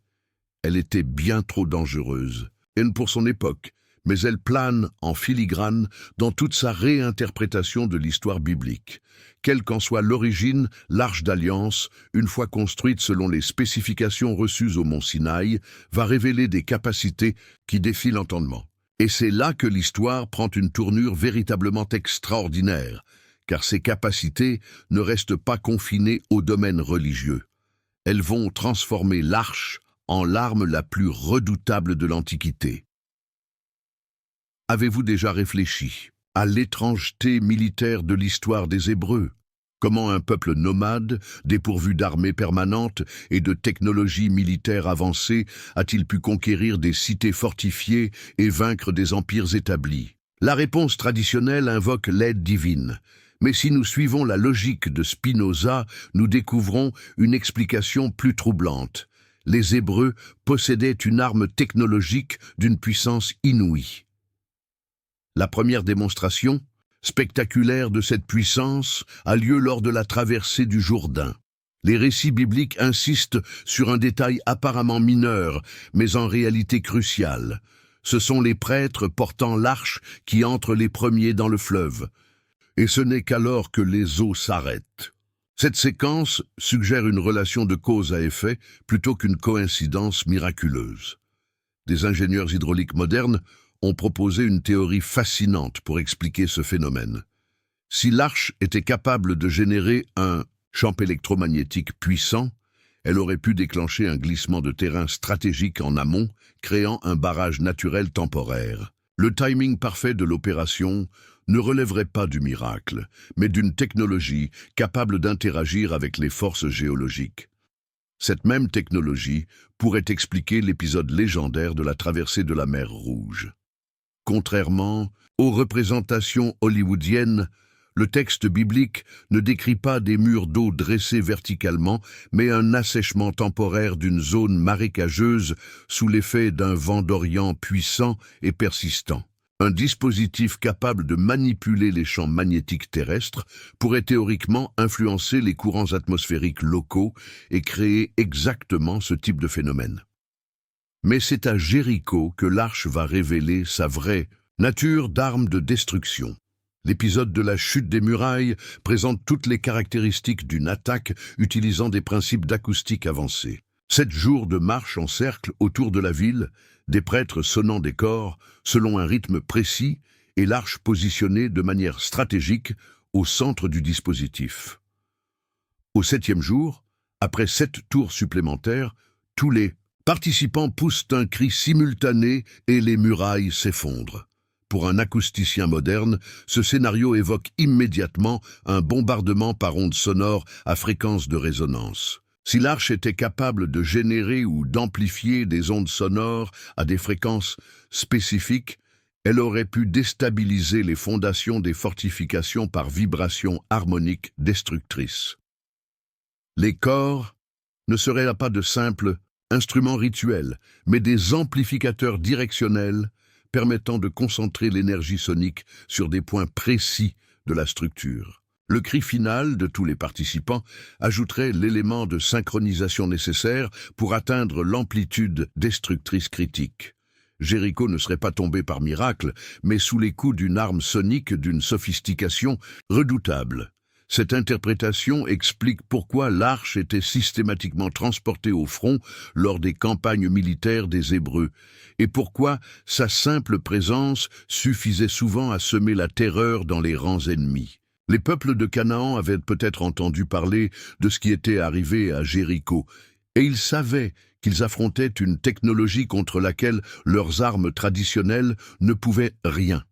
Elle était bien trop dangereuse, et pour son époque, mais elle plane en filigrane dans toute sa réinterprétation de l'histoire biblique. Quelle qu'en soit l'origine, l'Arche d'Alliance, une fois construite selon les spécifications reçues au mont Sinaï, va révéler des capacités qui défient l'entendement. Et c'est là que l'histoire prend une tournure véritablement extraordinaire, car ces capacités ne restent pas confinées au domaine religieux. Elles vont transformer l'Arche en l'arme la plus redoutable de l'Antiquité. Avez-vous déjà réfléchi à l'étrangeté militaire de l'histoire des Hébreux? Comment un peuple nomade, dépourvu d'armées permanentes et de technologies militaires avancées, a-t-il pu conquérir des cités fortifiées et vaincre des empires établis? La réponse traditionnelle invoque l'aide divine. Mais si nous suivons la logique de Spinoza, nous découvrons une explication plus troublante. Les Hébreux possédaient une arme technologique d'une puissance inouïe. La première démonstration spectaculaire de cette puissance a lieu lors de la traversée du Jourdain. Les récits bibliques insistent sur un détail apparemment mineur, mais en réalité crucial. Ce sont les prêtres portant l'arche qui entrent les premiers dans le fleuve. Et ce n'est qu'alors que les eaux s'arrêtent. Cette séquence suggère une relation de cause à effet plutôt qu'une coïncidence miraculeuse. Des ingénieurs hydrauliques modernes ont proposé une théorie fascinante pour expliquer ce phénomène. Si l'arche était capable de générer un champ électromagnétique puissant, elle aurait pu déclencher un glissement de terrain stratégique en amont, créant un barrage naturel temporaire. Le timing parfait de l'opération ne relèverait pas du miracle, mais d'une technologie capable d'interagir avec les forces géologiques. Cette même technologie pourrait expliquer l'épisode légendaire de la traversée de la mer Rouge. Contrairement aux représentations hollywoodiennes, le texte biblique ne décrit pas des murs d'eau dressés verticalement, mais un assèchement temporaire d'une zone marécageuse sous l'effet d'un vent d'Orient puissant et persistant. Un dispositif capable de manipuler les champs magnétiques terrestres pourrait théoriquement influencer les courants atmosphériques locaux et créer exactement ce type de phénomène. Mais c'est à Jéricho que l'arche va révéler sa vraie nature d'arme de destruction. L'épisode de la chute des murailles présente toutes les caractéristiques d'une attaque utilisant des principes d'acoustique avancés. 7 jours de marche en cercle autour de la ville, des prêtres sonnant des cors selon un rythme précis et l'arche positionnée de manière stratégique au centre du dispositif. Au 7e jour, après 7 tours supplémentaires, tous les participants poussent un cri simultané et les murailles s'effondrent. Pour un acousticien moderne, ce scénario évoque immédiatement un bombardement par ondes sonores à fréquence de résonance. Si l'arche était capable de générer ou d'amplifier des ondes sonores à des fréquences spécifiques, elle aurait pu déstabiliser les fondations des fortifications par vibrations harmoniques destructrices. Les corps ne seraient pas de simples instruments rituels, mais des amplificateurs directionnels permettant de concentrer l'énergie sonique sur des points précis de la structure. Le cri final de tous les participants ajouterait l'élément de synchronisation nécessaire pour atteindre l'amplitude destructrice critique. Jéricho ne serait pas tombé par miracle, mais sous les coups d'une arme sonique d'une sophistication redoutable. Cette interprétation explique pourquoi l'arche était systématiquement transportée au front lors des campagnes militaires des Hébreux, et pourquoi sa simple présence suffisait souvent à semer la terreur dans les rangs ennemis. Les peuples de Canaan avaient peut-être entendu parler de ce qui était arrivé à Jéricho, et ils savaient qu'ils affrontaient une technologie contre laquelle leurs armes traditionnelles ne pouvaient rien.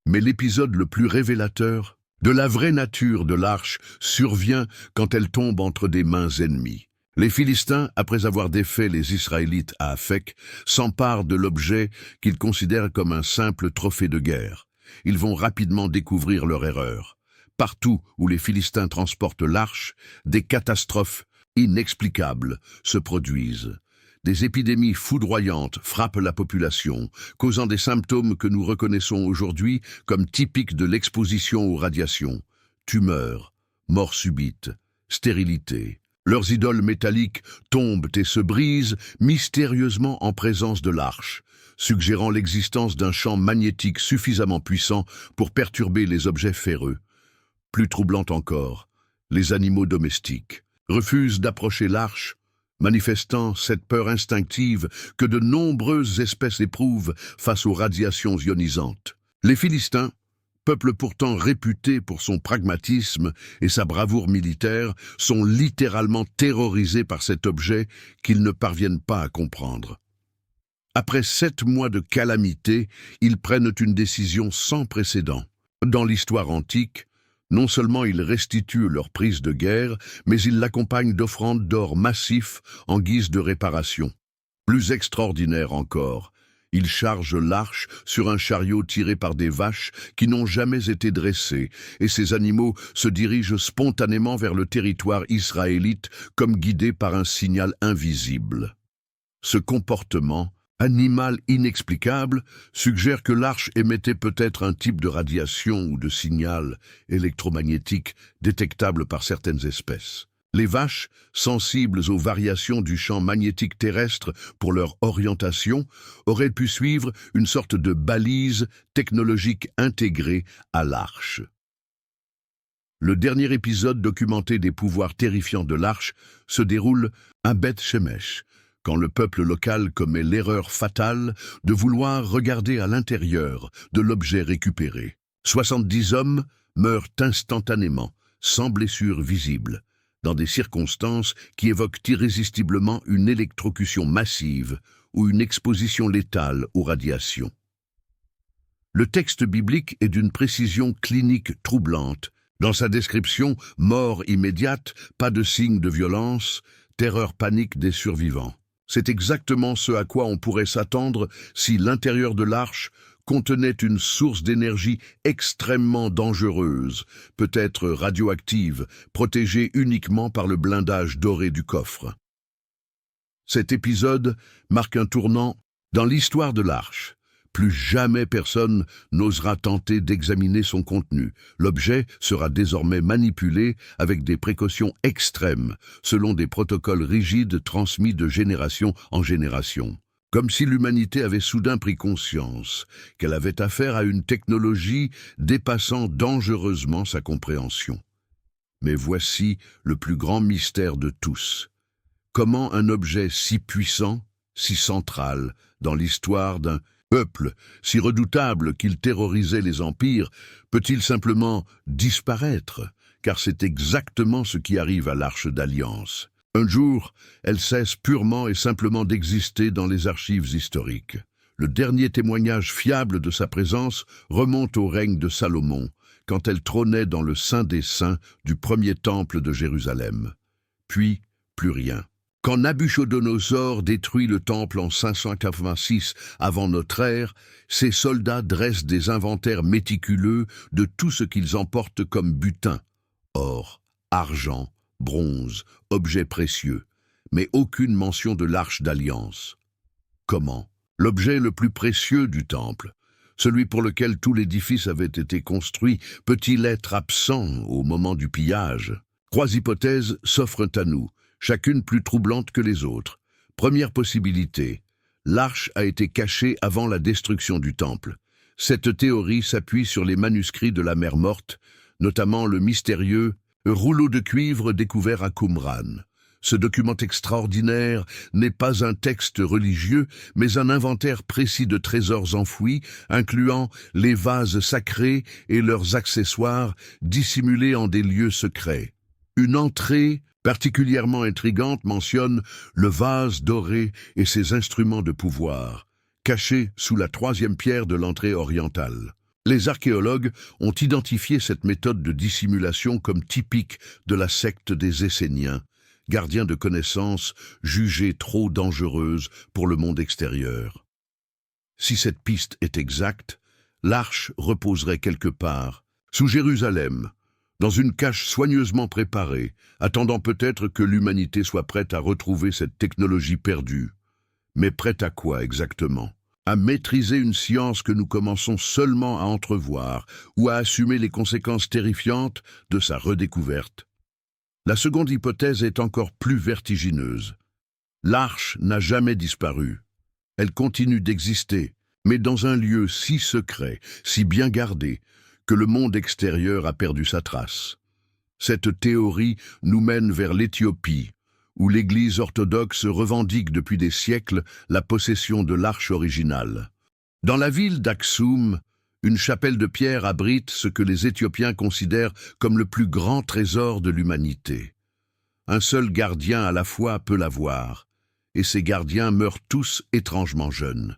Mais l'épisode le plus révélateur de la vraie nature de l'arche survient quand elle tombe entre des mains ennemies. Les Philistins, après avoir défait les Israélites à Aphek, s'emparent de l'objet qu'ils considèrent comme un simple trophée de guerre. Ils vont rapidement découvrir leur erreur. Partout où les Philistins transportent l'arche, des catastrophes inexplicables se produisent. Des épidémies foudroyantes frappent la population, causant des symptômes que nous reconnaissons aujourd'hui comme typiques de l'exposition aux radiations. Tumeurs, mort subite, stérilité. Leurs idoles métalliques tombent et se brisent mystérieusement en présence de l'arche, suggérant l'existence d'un champ magnétique suffisamment puissant pour perturber les objets ferreux. Plus troublant encore, les animaux domestiques refusent d'approcher l'arche, manifestant cette peur instinctive que de nombreuses espèces éprouvent face aux radiations ionisantes. Les Philistins, peuple pourtant réputé pour son pragmatisme et sa bravoure militaire, sont littéralement terrorisés par cet objet qu'ils ne parviennent pas à comprendre. Après 7 mois de calamité, ils prennent une décision sans précédent. Dans l'histoire antique, non seulement ils restituent leur prise de guerre, mais ils l'accompagnent d'offrandes d'or massifs en guise de réparation. Plus extraordinaire encore, ils chargent l'arche sur un chariot tiré par des vaches qui n'ont jamais été dressées, et ces animaux se dirigent spontanément vers le territoire israélite comme guidés par un signal invisible. Ce comportement, animal inexplicable, suggère que l'arche émettait peut-être un type de radiation ou de signal électromagnétique détectable par certaines espèces. Les vaches, sensibles aux variations du champ magnétique terrestre pour leur orientation, auraient pu suivre une sorte de balise technologique intégrée à l'arche. Le dernier épisode documenté des pouvoirs terrifiants de l'arche se déroule à Beth Shemesh, quand le peuple local commet l'erreur fatale de vouloir regarder à l'intérieur de l'objet récupéré. 70 hommes meurent instantanément, sans blessure visible, dans des circonstances qui évoquent irrésistiblement une électrocution massive ou une exposition létale aux radiations. Le texte biblique est d'une précision clinique troublante. Dans sa description, mort immédiate, pas de signe de violence, terreur panique des survivants. C'est exactement ce à quoi on pourrait s'attendre si l'intérieur de l'arche contenait une source d'énergie extrêmement dangereuse, peut-être radioactive, protégée uniquement par le blindage doré du coffre. Cet épisode marque un tournant dans l'histoire de l'arche. Plus jamais personne n'osera tenter d'examiner son contenu. L'objet sera désormais manipulé avec des précautions extrêmes, selon des protocoles rigides transmis de génération en génération. Comme si l'humanité avait soudain pris conscience qu'elle avait affaire à une technologie dépassant dangereusement sa compréhension. Mais voici le plus grand mystère de tous. Comment un objet si puissant, si central dans l'histoire d'un peuple, si redoutable qu'il terrorisait les empires, peut-il simplement disparaître? Car c'est exactement ce qui arrive à l'Arche d'Alliance. Un jour, elle cesse purement et simplement d'exister dans les archives historiques. Le dernier témoignage fiable de sa présence remonte au règne de Salomon, quand elle trônait dans le Saint des Saints du premier temple de Jérusalem. Puis, plus rien. Quand Nabuchodonosor détruit le temple en 586 avant notre ère, ses soldats dressent des inventaires méticuleux de tout ce qu'ils emportent comme butin, or, argent, bronze, objets précieux, mais aucune mention de l'Arche d'Alliance. Comment? L'objet le plus précieux du temple, celui pour lequel tout l'édifice avait été construit, peut-il être absent au moment du pillage? 3 hypothèses s'offrent à nous, chacune plus troublante que les autres. Première possibilité, l'arche a été cachée avant la destruction du temple. Cette théorie s'appuie sur les manuscrits de la Mer Morte, notamment le mystérieux rouleau de cuivre découvert à Qumran. Ce document extraordinaire n'est pas un texte religieux, mais un inventaire précis de trésors enfouis, incluant les vases sacrés et leurs accessoires dissimulés en des lieux secrets. Une entrée particulièrement intrigante mentionne le vase doré et ses instruments de pouvoir, cachés sous la 3e pierre de l'entrée orientale. Les archéologues ont identifié cette méthode de dissimulation comme typique de la secte des Esséniens, gardiens de connaissances jugées trop dangereuses pour le monde extérieur. Si cette piste est exacte, l'arche reposerait quelque part, sous Jérusalem, dans une cache soigneusement préparée, attendant peut-être que l'humanité soit prête à retrouver cette technologie perdue. Mais prête à quoi exactement? À maîtriser une science que nous commençons seulement à entrevoir ou à assumer les conséquences terrifiantes de sa redécouverte? La seconde hypothèse est encore plus vertigineuse. L'arche n'a jamais disparu. Elle continue d'exister, mais dans un lieu si secret, si bien gardé, que le monde extérieur a perdu sa trace. Cette théorie nous mène vers l'Éthiopie, où l'Église orthodoxe revendique depuis des siècles la possession de l'arche originale. Dans la ville d'Aksum, une chapelle de pierre abrite ce que les Éthiopiens considèrent comme le plus grand trésor de l'humanité. Un seul gardien à la fois peut la voir, et ces gardiens meurent tous étrangement jeunes.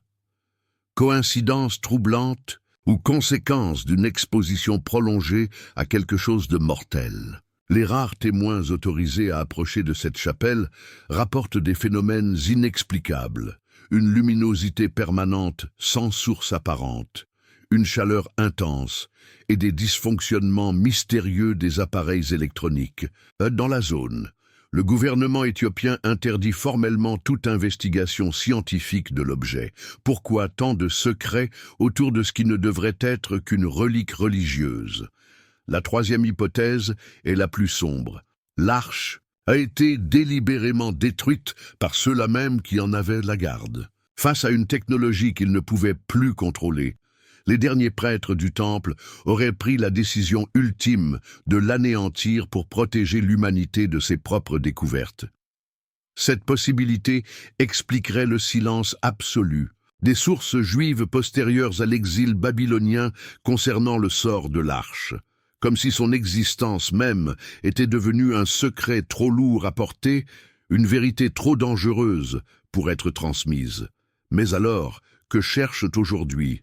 Coïncidence troublante ou conséquence d'une exposition prolongée à quelque chose de mortel? Les rares témoins autorisés à approcher de cette chapelle rapportent des phénomènes inexplicables, une luminosité permanente sans source apparente, une chaleur intense et des dysfonctionnements mystérieux des appareils électroniques. Dans la zone, le gouvernement éthiopien interdit formellement toute investigation scientifique de l'objet. Pourquoi tant de secrets autour de ce qui ne devrait être qu'une relique religieuse? La 3e hypothèse est la plus sombre. L'arche a été délibérément détruite par ceux-là même qui en avaient la garde. Face à une technologie qu'ils ne pouvaient plus contrôler, les derniers prêtres du temple auraient pris la décision ultime de l'anéantir pour protéger l'humanité de ses propres découvertes. Cette possibilité expliquerait le silence absolu des sources juives postérieures à l'exil babylonien concernant le sort de l'arche, comme si son existence même était devenue un secret trop lourd à porter, une vérité trop dangereuse pour être transmise. Mais alors, que cherchent aujourd'hui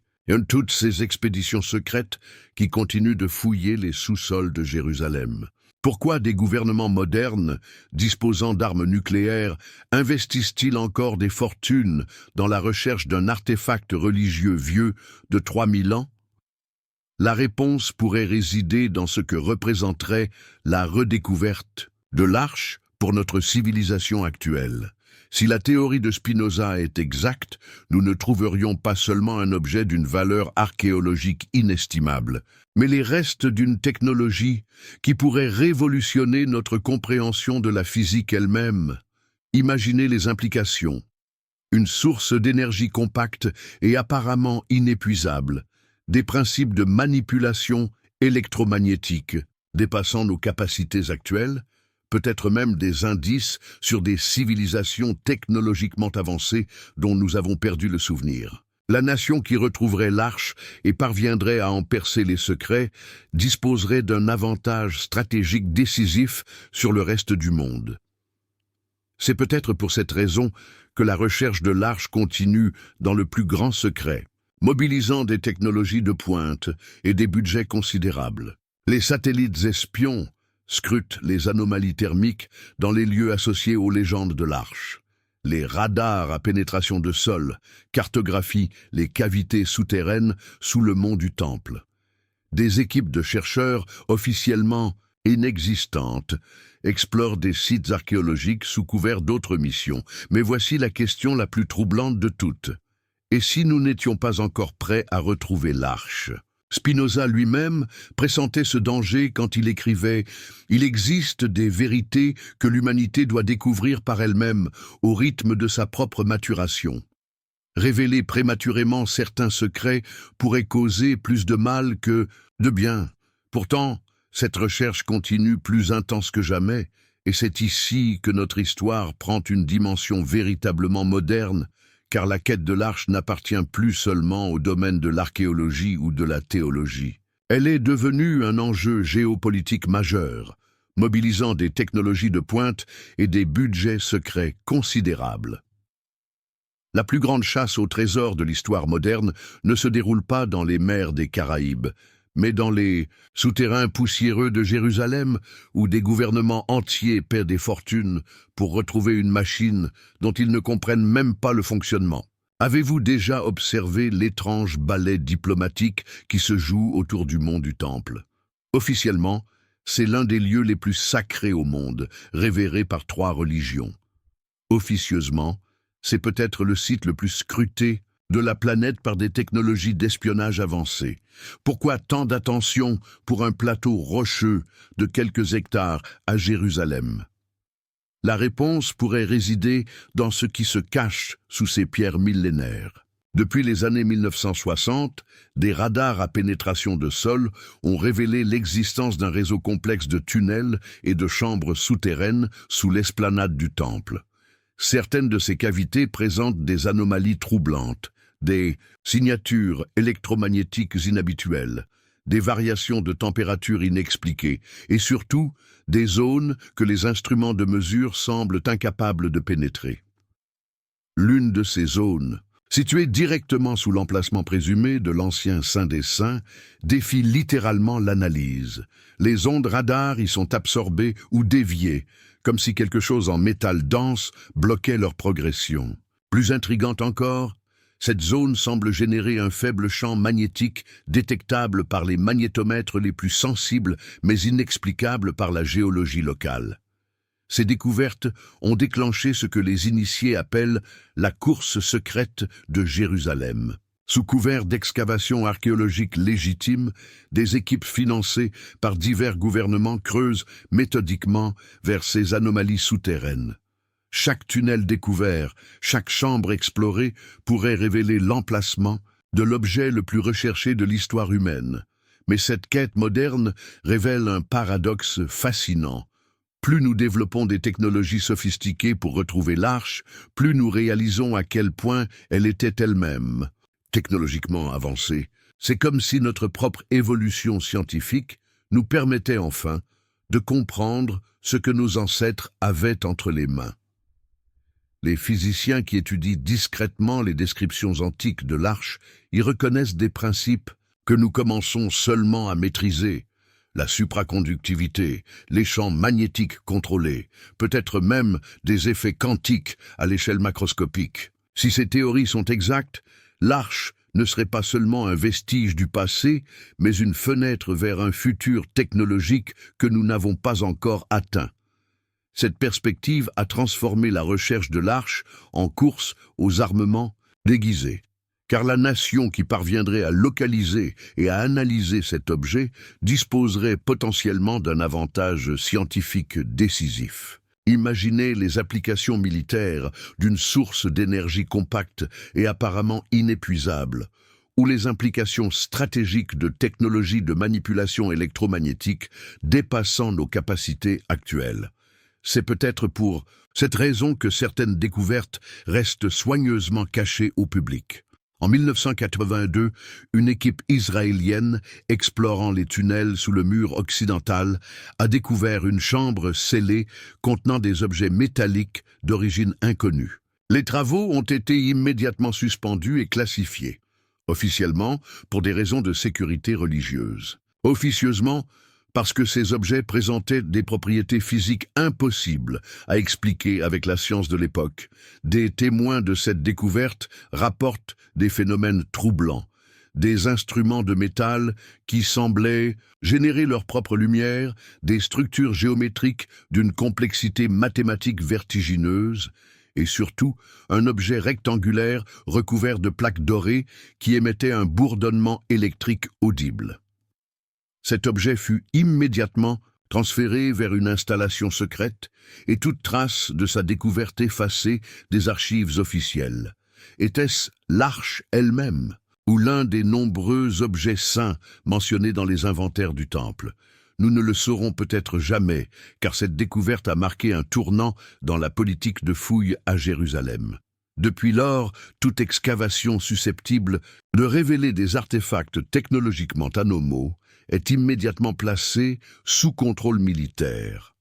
toutes ces expéditions secrètes qui continuent de fouiller les sous-sols de Jérusalem? Pourquoi des gouvernements modernes, disposant d'armes nucléaires, investissent-ils encore des fortunes dans la recherche d'un artefact religieux vieux de 3000 ans? La réponse pourrait résider dans ce que représenterait la redécouverte de l'arche pour notre civilisation actuelle. Si la théorie de Spinoza est exacte, nous ne trouverions pas seulement un objet d'une valeur archéologique inestimable, mais les restes d'une technologie qui pourrait révolutionner notre compréhension de la physique elle-même. Imaginez les implications. Une source d'énergie compacte et apparemment inépuisable, des principes de manipulation électromagnétique dépassant nos capacités actuelles, peut-être même des indices sur des civilisations technologiquement avancées dont nous avons perdu le souvenir. La nation qui retrouverait l'arche et parviendrait à en percer les secrets disposerait d'un avantage stratégique décisif sur le reste du monde. C'est peut-être pour cette raison que la recherche de l'arche continue dans le plus grand secret, mobilisant des technologies de pointe et des budgets considérables. Les satellites espions scrutent les anomalies thermiques dans les lieux associés aux légendes de l'arche. Les radars à pénétration de sol cartographient les cavités souterraines sous le mont du Temple. Des équipes de chercheurs officiellement inexistantes explorent des sites archéologiques sous couvert d'autres missions. Mais voici la question la plus troublante de toutes. Et si nous n'étions pas encore prêts à retrouver l'arche? Spinoza lui-même pressentait ce danger quand il écrivait « Il existe des vérités que l'humanité doit découvrir par elle-même au rythme de sa propre maturation. Révéler prématurément certains secrets pourrait causer plus de mal que de bien. Pourtant, cette recherche continue plus intense que jamais, et c'est ici que notre histoire prend une dimension véritablement moderne, car la quête de l'arche n'appartient plus seulement au domaine de l'archéologie ou de la théologie. Elle est devenue un enjeu géopolitique majeur, mobilisant des technologies de pointe et des budgets secrets considérables. La plus grande chasse au trésor de l'histoire moderne ne se déroule pas dans les mers des Caraïbes, mais dans les souterrains poussiéreux de Jérusalem, où des gouvernements entiers paient des fortunes pour retrouver une machine dont ils ne comprennent même pas le fonctionnement. Avez-vous déjà observé l'étrange ballet diplomatique qui se joue autour du mont du Temple? Officiellement, c'est l'un des lieux les plus sacrés au monde, révéré par 3 religions. Officieusement, c'est peut-être le site le plus scruté de la planète par des technologies d'espionnage avancées. Pourquoi tant d'attention pour un plateau rocheux de quelques hectares à Jérusalem? La réponse pourrait résider dans ce qui se cache sous ces pierres millénaires. Depuis les années 1960, des radars à pénétration de sol ont révélé l'existence d'un réseau complexe de tunnels et de chambres souterraines sous l'esplanade du Temple. Certaines de ces cavités présentent des anomalies troublantes, des signatures électromagnétiques inhabituelles, des variations de température inexpliquées et surtout des zones que les instruments de mesure semblent incapables de pénétrer. L'une de ces zones, située directement sous l'emplacement présumé de l'ancien Saint des Saints, défie littéralement l'analyse. Les ondes radars y sont absorbées ou déviées, comme si quelque chose en métal dense bloquait leur progression. Plus intrigante encore, cette zone semble générer un faible champ magnétique détectable par les magnétomètres les plus sensibles mais inexplicable par la géologie locale. Ces découvertes ont déclenché ce que les initiés appellent la course secrète de Jérusalem. Sous couvert d'excavations archéologiques légitimes, des équipes financées par divers gouvernements creusent méthodiquement vers ces anomalies souterraines. Chaque tunnel découvert, chaque chambre explorée pourrait révéler l'emplacement de l'objet le plus recherché de l'histoire humaine. Mais cette quête moderne révèle un paradoxe fascinant. Plus nous développons des technologies sophistiquées pour retrouver l'arche, plus nous réalisons à quel point elle était elle-même technologiquement avancée. C'est comme si notre propre évolution scientifique nous permettait enfin de comprendre ce que nos ancêtres avaient entre les mains. Les physiciens qui étudient discrètement les descriptions antiques de l'arche y reconnaissent des principes que nous commençons seulement à maîtriser. La supraconductivité, les champs magnétiques contrôlés, peut-être même des effets quantiques à l'échelle macroscopique. Si ces théories sont exactes, l'arche ne serait pas seulement un vestige du passé, mais une fenêtre vers un futur technologique que nous n'avons pas encore atteint. Cette perspective a transformé la recherche de l'arche en course aux armements déguisés. Car la nation qui parviendrait à localiser et à analyser cet objet disposerait potentiellement d'un avantage scientifique décisif. Imaginez les applications militaires d'une source d'énergie compacte et apparemment inépuisable, ou les implications stratégiques de technologies de manipulation électromagnétique dépassant nos capacités actuelles. C'est peut-être pour cette raison que certaines découvertes restent soigneusement cachées au public. En 1982, une équipe israélienne, explorant les tunnels sous le mur occidental, a découvert une chambre scellée contenant des objets métalliques d'origine inconnue. Les travaux ont été immédiatement suspendus et classifiés, officiellement pour des raisons de sécurité religieuse. Officieusement, parce que ces objets présentaient des propriétés physiques impossibles à expliquer avec la science de l'époque. Des témoins de cette découverte rapportent des phénomènes troublants, des instruments de métal qui semblaient générer leur propre lumière, des structures géométriques d'une complexité mathématique vertigineuse, et surtout un objet rectangulaire recouvert de plaques dorées qui émettait un bourdonnement électrique audible. Cet objet fut immédiatement transféré vers une installation secrète et toute trace de sa découverte effacée des archives officielles. Était-ce l'arche elle-même ou l'un des nombreux objets saints mentionnés dans les inventaires du temple? Nous ne le saurons peut-être jamais, car cette découverte a marqué un tournant dans la politique de fouilles à Jérusalem. Depuis lors, toute excavation susceptible de révéler des artefacts technologiquement anomaux est immédiatement placée sous contrôle militaire.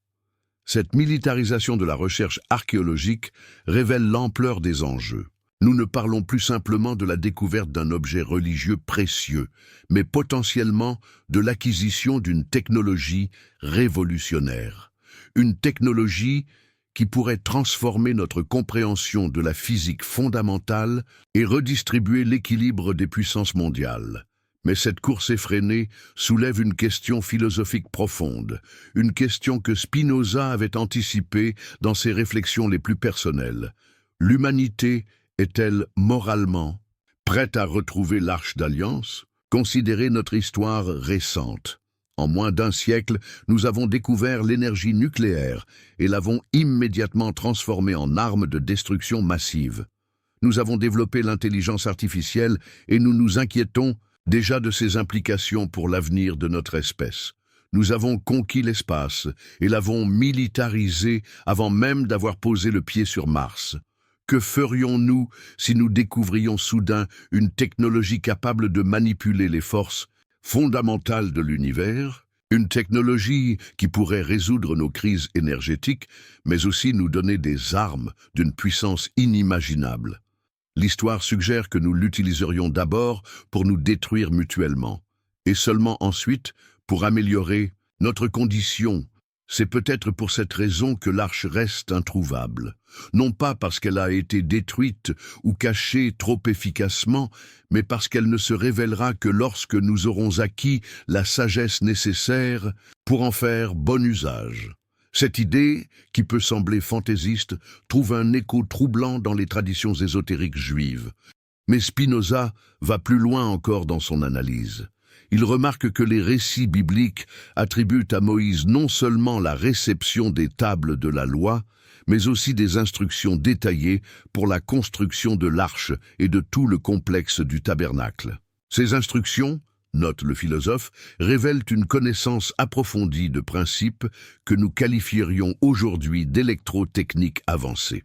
Cette militarisation de la recherche archéologique révèle l'ampleur des enjeux. Nous ne parlons plus simplement de la découverte d'un objet religieux précieux, mais potentiellement de l'acquisition d'une technologie révolutionnaire. Une technologie qui pourrait transformer notre compréhension de la physique fondamentale et redistribuer l'équilibre des puissances mondiales. Mais cette course effrénée soulève une question philosophique profonde, une question que Spinoza avait anticipée dans ses réflexions les plus personnelles. L'humanité est-elle moralement prête à retrouver l'Arche d'Alliance? Considérez notre histoire récente. En moins d'un siècle, nous avons découvert l'énergie nucléaire et l'avons immédiatement transformée en arme de destruction massive. Nous avons développé l'intelligence artificielle et nous nous inquiétons déjà de ses implications pour l'avenir de notre espèce. Nous avons conquis l'espace et l'avons militarisé avant même d'avoir posé le pied sur Mars. Que ferions-nous si nous découvrions soudain une technologie capable de manipuler les forces fondamentales de l'univers, une technologie qui pourrait résoudre nos crises énergétiques, mais aussi nous donner des armes d'une puissance inimaginable? L'histoire suggère que nous l'utiliserions d'abord pour nous détruire mutuellement, et seulement ensuite pour améliorer notre condition. C'est peut-être pour cette raison que l'arche reste introuvable, non pas parce qu'elle a été détruite ou cachée trop efficacement, mais parce qu'elle ne se révélera que lorsque nous aurons acquis la sagesse nécessaire pour en faire bon usage. Cette idée, qui peut sembler fantaisiste, trouve un écho troublant dans les traditions ésotériques juives. Mais Spinoza va plus loin encore dans son analyse. Il remarque que les récits bibliques attribuent à Moïse non seulement la réception des tables de la loi, mais aussi des instructions détaillées pour la construction de l'arche et de tout le complexe du tabernacle. Ces instructions, note le philosophe, révèlent une connaissance approfondie de principes que nous qualifierions aujourd'hui d'électrotechnique avancée.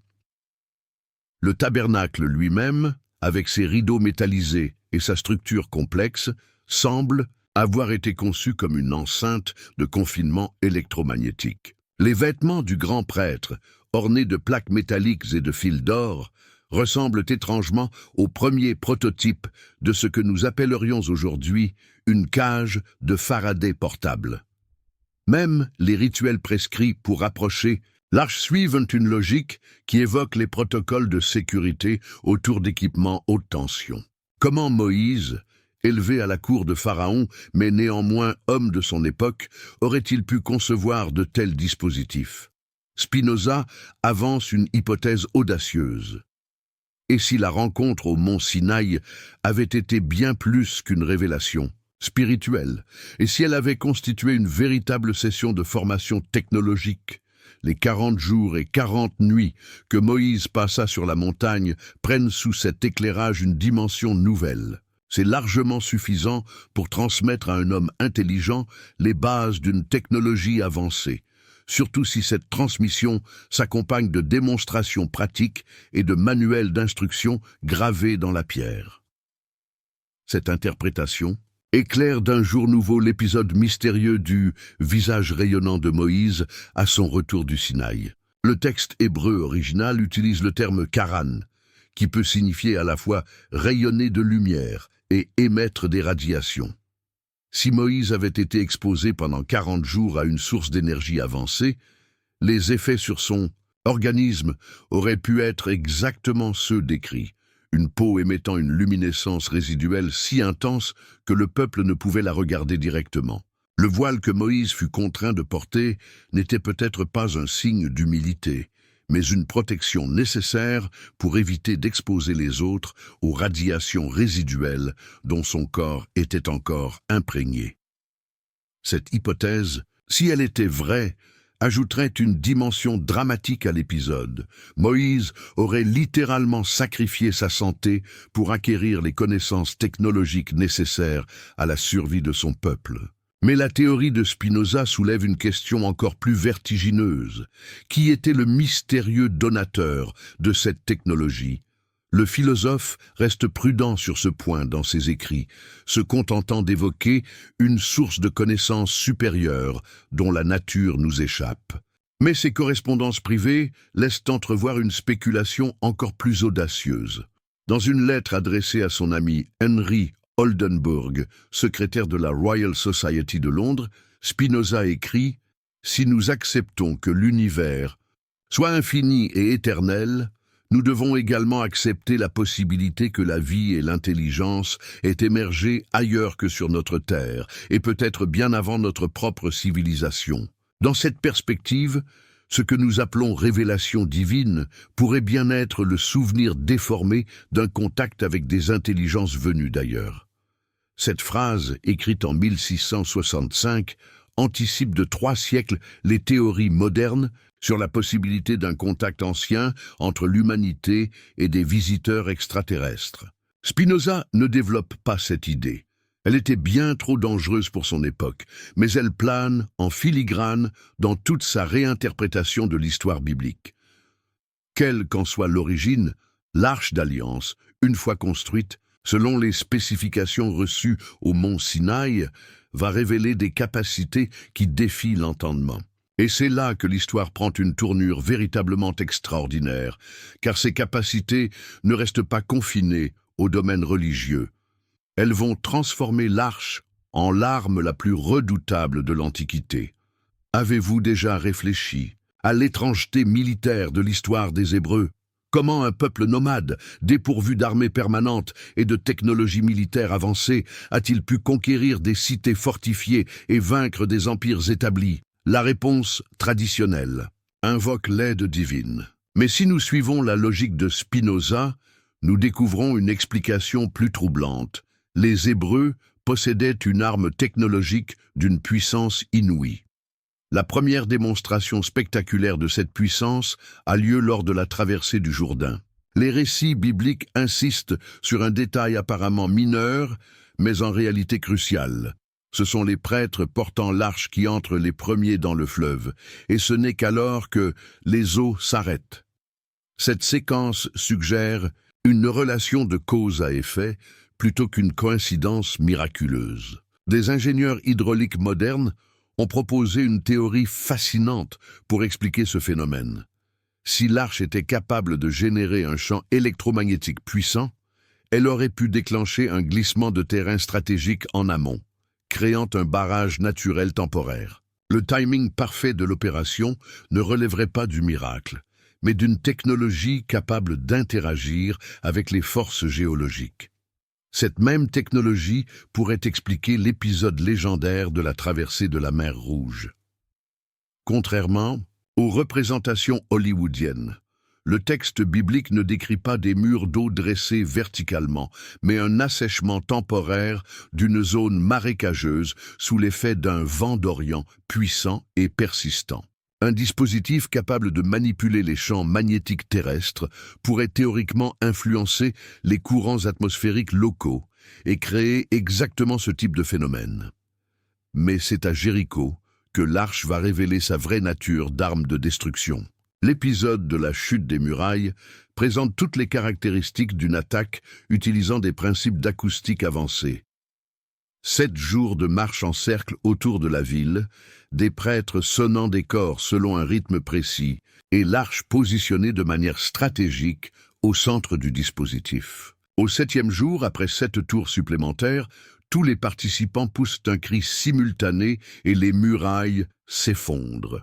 Le tabernacle lui-même, avec ses rideaux métallisés et sa structure complexe, semble avoir été conçu comme une enceinte de confinement électromagnétique. Les vêtements du grand prêtre, ornés de plaques métalliques et de fils d'or, ressemblent étrangement aux premiers prototypes de ce que nous appellerions aujourd'hui une cage de Faraday portable. Même les rituels prescrits pour approcher l'arche suivent une logique qui évoque les protocoles de sécurité autour d'équipements haute tension. Comment Moïse, élevé à la cour de Pharaon, mais néanmoins homme de son époque, aurait-il pu concevoir de tels dispositifs? Spinoza avance une hypothèse audacieuse. Et si la rencontre au mont Sinaï avait été bien plus qu'une révélation spirituelle, et si elle avait constitué une véritable session de formation technologique, les 40 jours et 40 nuits que Moïse passa sur la montagne prennent sous cet éclairage une dimension nouvelle. C'est largement suffisant pour transmettre à un homme intelligent les bases d'une technologie avancée, surtout si cette transmission s'accompagne de démonstrations pratiques et de manuels d'instruction gravés dans la pierre. Cette interprétation éclaire d'un jour nouveau l'épisode mystérieux du visage rayonnant de Moïse à son retour du Sinaï. Le texte hébreu original utilise le terme karan, qui peut signifier à la fois rayonner de lumière et émettre des radiations. Si Moïse avait été exposé pendant 40 jours à une source d'énergie avancée, les effets sur son organisme auraient pu être exactement ceux décrits. Une peau émettant une luminescence résiduelle si intense que le peuple ne pouvait la regarder directement. Le voile que Moïse fut contraint de porter n'était peut-être pas un signe d'humilité, mais une protection nécessaire pour éviter d'exposer les autres aux radiations résiduelles dont son corps était encore imprégné. Cette hypothèse, si elle était vraie, ajouterait une dimension dramatique à l'épisode. Moïse aurait littéralement sacrifié sa santé pour acquérir les connaissances technologiques nécessaires à la survie de son peuple. Mais la théorie de Spinoza soulève une question encore plus vertigineuse. Qui était le mystérieux donateur de cette technologie? Le philosophe reste prudent sur ce point dans ses écrits, se contentant d'évoquer une source de connaissances supérieure dont la nature nous échappe. Mais ses correspondances privées laissent entrevoir une spéculation encore plus audacieuse. Dans une lettre adressée à son ami Henry Oldenburg, secrétaire de la Royal Society de Londres, Spinoza écrit « Si nous acceptons que l'univers soit infini et éternel, nous devons également accepter la possibilité que la vie et l'intelligence aient émergé ailleurs que sur notre Terre, et peut-être bien avant notre propre civilisation. Dans cette perspective, ce que nous appelons révélation divine pourrait bien être le souvenir déformé d'un contact avec des intelligences venues d'ailleurs. » Cette phrase, écrite en 1665, anticipe de 3 siècles les théories modernes sur la possibilité d'un contact ancien entre l'humanité et des visiteurs extraterrestres. Spinoza ne développe pas cette idée. Elle était bien trop dangereuse pour son époque, mais elle plane en filigrane dans toute sa réinterprétation de l'histoire biblique. Quelle qu'en soit l'origine, l'Arche d'Alliance, une fois construite, selon les spécifications reçues au mont Sinaï, va révéler des capacités qui défient l'entendement. Et c'est là que l'histoire prend une tournure véritablement extraordinaire, car ces capacités ne restent pas confinées au domaine religieux. Elles vont transformer l'arche en l'arme la plus redoutable de l'Antiquité. Avez-vous déjà réfléchi à l'étrangeté militaire de l'histoire des Hébreux? Comment un peuple nomade, dépourvu d'armées permanentes et de technologies militaires avancées, a-t-il pu conquérir des cités fortifiées et vaincre des empires établis? La réponse traditionnelle invoque l'aide divine. Mais si nous suivons la logique de Spinoza, nous découvrons une explication plus troublante. Les Hébreux possédaient une arme technologique d'une puissance inouïe. La première démonstration spectaculaire de cette puissance a lieu lors de la traversée du Jourdain. Les récits bibliques insistent sur un détail apparemment mineur, mais en réalité crucial. Ce sont les prêtres portant l'arche qui entrent les premiers dans le fleuve, et ce n'est qu'alors que les eaux s'arrêtent. Cette séquence suggère une relation de cause à effet plutôt qu'une coïncidence miraculeuse. Des ingénieurs hydrauliques modernes ont proposé une théorie fascinante pour expliquer ce phénomène. Si l'arche était capable de générer un champ électromagnétique puissant, elle aurait pu déclencher un glissement de terrain stratégique en amont, créant un barrage naturel temporaire. Le timing parfait de l'opération ne relèverait pas du miracle, mais d'une technologie capable d'interagir avec les forces géologiques. Cette même technologie pourrait expliquer l'épisode légendaire de la traversée de la mer Rouge. Contrairement aux représentations hollywoodiennes. Le texte biblique ne décrit pas des murs d'eau dressés verticalement, mais un assèchement temporaire d'une zone marécageuse sous l'effet d'un vent d'Orient puissant et persistant. Un dispositif capable de manipuler les champs magnétiques terrestres pourrait théoriquement influencer les courants atmosphériques locaux et créer exactement ce type de phénomène. Mais c'est à Jéricho que l'arche va révéler sa vraie nature d'arme de destruction. L'épisode de la chute des murailles présente toutes les caractéristiques d'une attaque utilisant des principes d'acoustique avancés. 7 jours de marche en cercle autour de la ville, des prêtres sonnant des cors selon un rythme précis, et l'arche positionnée de manière stratégique au centre du dispositif. Au 7e jour, après 7 tours supplémentaires, tous les participants poussent un cri simultané et les murailles s'effondrent.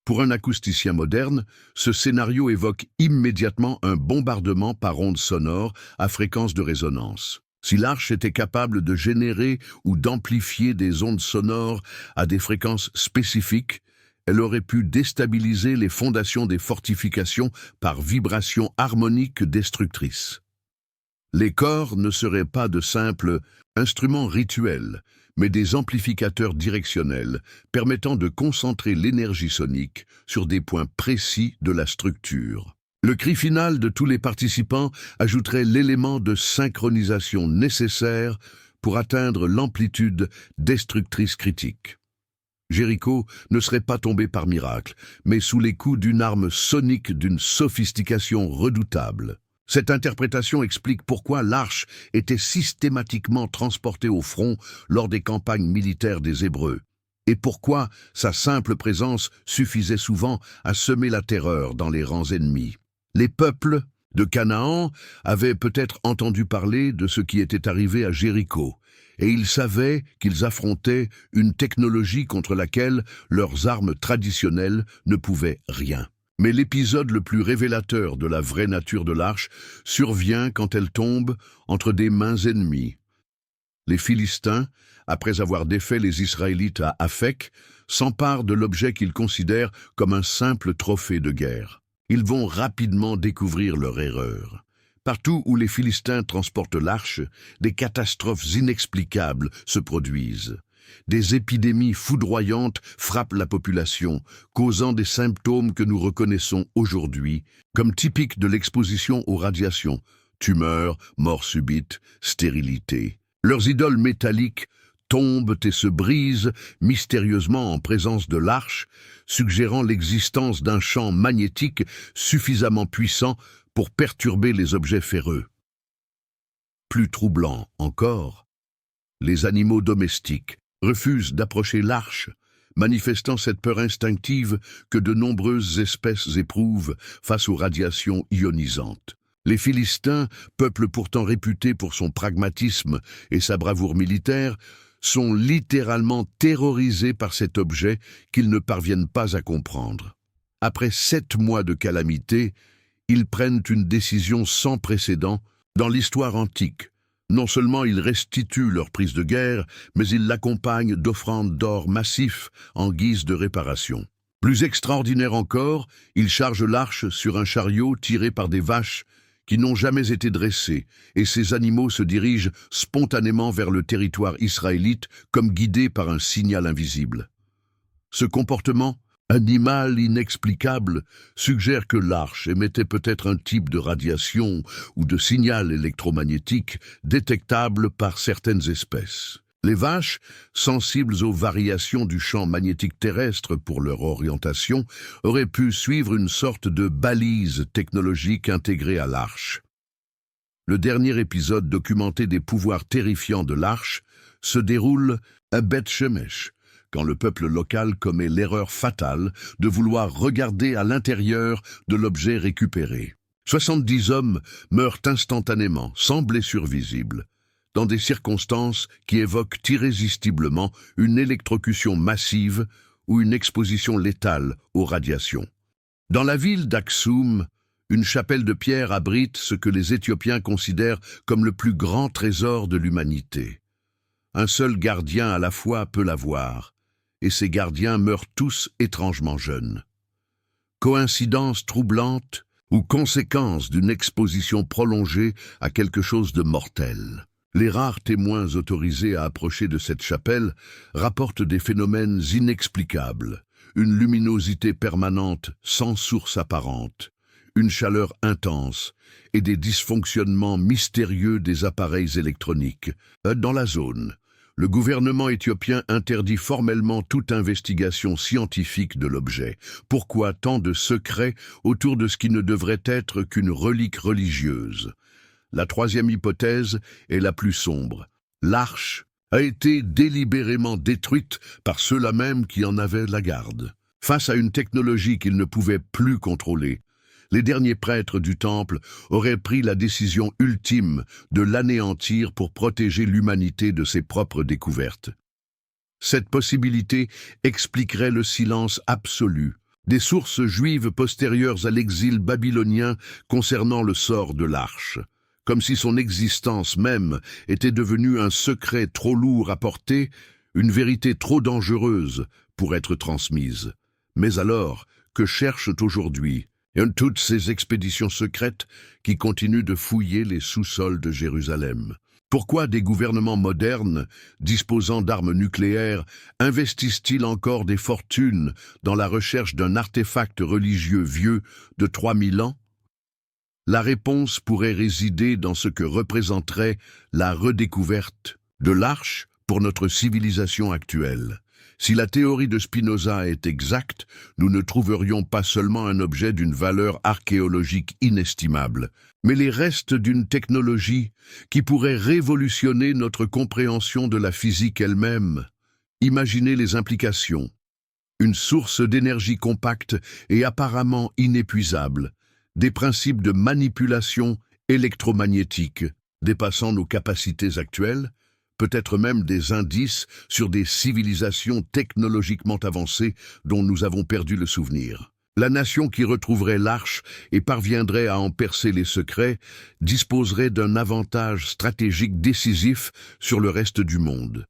Pour un acousticien moderne, ce scénario évoque immédiatement un bombardement par ondes sonores à fréquence de résonance. Si l'arche était capable de générer ou d'amplifier des ondes sonores à des fréquences spécifiques, elle aurait pu déstabiliser les fondations des fortifications par vibrations harmoniques destructrices. Les corps ne seraient pas de simples instruments rituels, mais des amplificateurs directionnels permettant de concentrer l'énergie sonique sur des points précis de la structure. Le cri final de tous les participants ajouterait l'élément de synchronisation nécessaire pour atteindre l'amplitude destructrice critique. Jéricho ne serait pas tombé par miracle, mais sous les coups d'une arme sonique d'une sophistication redoutable. Cette interprétation explique pourquoi l'arche était systématiquement transportée au front lors des campagnes militaires des Hébreux, et pourquoi sa simple présence suffisait souvent à semer la terreur dans les rangs ennemis. Les peuples de Canaan avaient peut-être entendu parler de ce qui était arrivé à Jéricho, et ils savaient qu'ils affrontaient une technologie contre laquelle leurs armes traditionnelles ne pouvaient rien. Mais l'épisode le plus révélateur de la vraie nature de l'arche survient quand elle tombe entre des mains ennemies. Les Philistins, après avoir défait les Israélites à Aphek, s'emparent de l'objet qu'ils considèrent comme un simple trophée de guerre. Ils vont rapidement découvrir leur erreur. Partout où les Philistins transportent l'arche, des catastrophes inexplicables se produisent. Des épidémies foudroyantes frappent la population, causant des symptômes que nous reconnaissons aujourd'hui comme typiques de l'exposition aux radiations, tumeurs, mort subite, stérilité. Leurs idoles métalliques tombent et se brisent mystérieusement en présence de l'arche, suggérant l'existence d'un champ magnétique suffisamment puissant pour perturber les objets ferreux. Plus troublant encore, les animaux domestiques refusent d'approcher l'arche, manifestant cette peur instinctive que de nombreuses espèces éprouvent face aux radiations ionisantes. Les Philistins, peuple pourtant réputé pour son pragmatisme et sa bravoure militaire, sont littéralement terrorisés par cet objet qu'ils ne parviennent pas à comprendre. Après 7 mois de calamité, ils prennent une décision sans précédent dans l'histoire antique. Non seulement ils restituent leur prise de guerre, mais ils l'accompagnent d'offrandes d'or massifs en guise de réparation. Plus extraordinaire encore, ils chargent l'arche sur un chariot tiré par des vaches qui n'ont jamais été dressées, et ces animaux se dirigent spontanément vers le territoire israélite comme guidés par un signal invisible. Ce comportement animal inexplicable suggère que l'arche émettait peut-être un type de radiation ou de signal électromagnétique détectable par certaines espèces. Les vaches, sensibles aux variations du champ magnétique terrestre pour leur orientation, auraient pu suivre une sorte de balise technologique intégrée à l'arche. Le dernier épisode documenté des pouvoirs terrifiants de l'arche se déroule à Beth-Shemesh, quand le peuple local commet l'erreur fatale de vouloir regarder à l'intérieur de l'objet récupéré. 70 hommes meurent instantanément, sans blessure visible, dans des circonstances qui évoquent irrésistiblement une électrocution massive ou une exposition létale aux radiations. Dans la ville d'Aksum, une chapelle de pierre abrite ce que les Éthiopiens considèrent comme le plus grand trésor de l'humanité. Un seul gardien à la fois peut la voir, et ces gardiens meurent tous étrangement jeunes. Coïncidence troublante ou conséquence d'une exposition prolongée à quelque chose de mortel? Les rares témoins autorisés à approcher de cette chapelle rapportent des phénomènes inexplicables, une luminosité permanente sans source apparente, une chaleur intense et des dysfonctionnements mystérieux des appareils électroniques. Dans la zone, le gouvernement éthiopien interdit formellement toute investigation scientifique de l'objet. Pourquoi tant de secrets autour de ce qui ne devrait être qu'une relique religieuse? La troisième hypothèse est la plus sombre. L'arche a été délibérément détruite par ceux-là même qui en avaient la garde. Face à une technologie qu'ils ne pouvaient plus contrôler, les derniers prêtres du temple auraient pris la décision ultime de l'anéantir pour protéger l'humanité de ses propres découvertes. Cette possibilité expliquerait le silence absolu des sources juives postérieures à l'exil babylonien concernant le sort de l'arche, comme si son existence même était devenue un secret trop lourd à porter, une vérité trop dangereuse pour être transmise. Mais alors, que cherchent aujourd'hui toutes ces expéditions secrètes qui continuent de fouiller les sous-sols de Jérusalem? Pourquoi des gouvernements modernes, disposant d'armes nucléaires, investissent-ils encore des fortunes dans la recherche d'un artefact religieux vieux de 3000 ans? La réponse pourrait résider dans ce que représenterait la redécouverte de l'arche pour notre civilisation actuelle. Si la théorie de Spinoza est exacte, nous ne trouverions pas seulement un objet d'une valeur archéologique inestimable, mais les restes d'une technologie qui pourrait révolutionner notre compréhension de la physique elle-même. Imaginez les implications. Une source d'énergie compacte et apparemment inépuisable, des principes de manipulation électromagnétique dépassant nos capacités actuelles, peut-être même des indices sur des civilisations technologiquement avancées dont nous avons perdu le souvenir. La nation qui retrouverait l'arche et parviendrait à en percer les secrets disposerait d'un avantage stratégique décisif sur le reste du monde.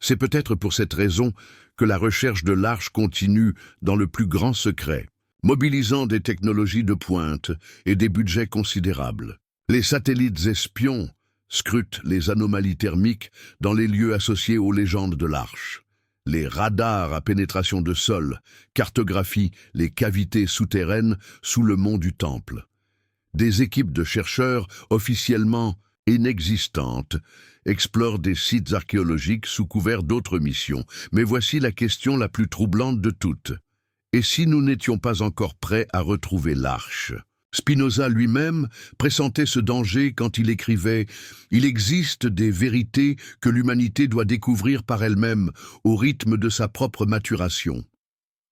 C'est peut-être pour cette raison que la recherche de l'arche continue dans le plus grand secret, mobilisant des technologies de pointe et des budgets considérables. Les satellites espions scrutent les anomalies thermiques dans les lieux associés aux légendes de l'arche. Les radars à pénétration de sol cartographient les cavités souterraines sous le mont du Temple. Des équipes de chercheurs officiellement inexistantes explorent des sites archéologiques sous couvert d'autres missions. Mais voici la question la plus troublante de toutes. Et si nous n'étions pas encore prêts à retrouver l'arche? Spinoza lui-même pressentait ce danger quand il écrivait « Il existe des vérités que l'humanité doit découvrir par elle-même au rythme de sa propre maturation.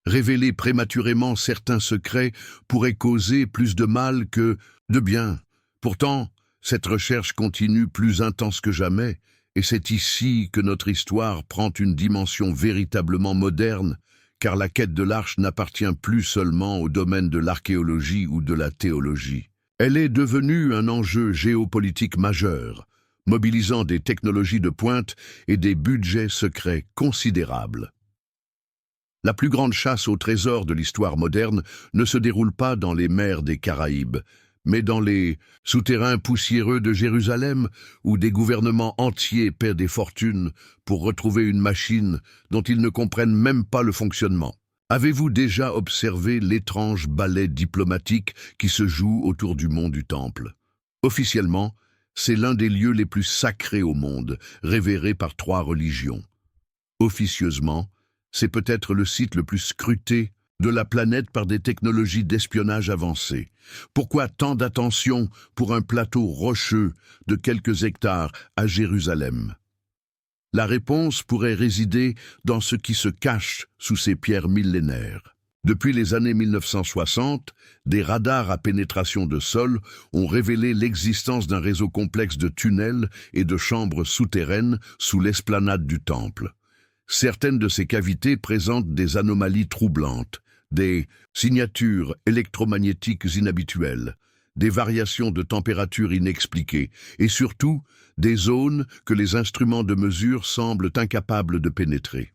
Révéler prématurément certains secrets pourrait causer plus de mal que de bien. Pourtant, cette recherche continue plus intense que jamais, et c'est ici que notre histoire prend une dimension véritablement moderne, car la quête de l'arche n'appartient plus seulement au domaine de l'archéologie ou de la théologie. Elle est devenue un enjeu géopolitique majeur, mobilisant des technologies de pointe et des budgets secrets considérables. La plus grande chasse au trésor de l'histoire moderne ne se déroule pas dans les mers des Caraïbes, mais dans les souterrains poussiéreux de Jérusalem, où des gouvernements entiers paient des fortunes pour retrouver une machine dont ils ne comprennent même pas le fonctionnement. Avez-vous déjà observé l'étrange ballet diplomatique qui se joue autour du mont du Temple? Officiellement, c'est l'un des lieux les plus sacrés au monde, révéré par 3 religions. Officieusement, c'est peut-être le site le plus scruté de la planète par des technologies d'espionnage avancées. Pourquoi tant d'attention pour un plateau rocheux de quelques hectares à Jérusalem? La réponse pourrait résider dans ce qui se cache sous ces pierres millénaires. Depuis les années 1960, des radars à pénétration de sol ont révélé l'existence d'un réseau complexe de tunnels et de chambres souterraines sous l'esplanade du Temple. Certaines de ces cavités présentent des anomalies troublantes, des signatures électromagnétiques inhabituelles, des variations de température inexpliquées et surtout des zones que les instruments de mesure semblent incapables de pénétrer.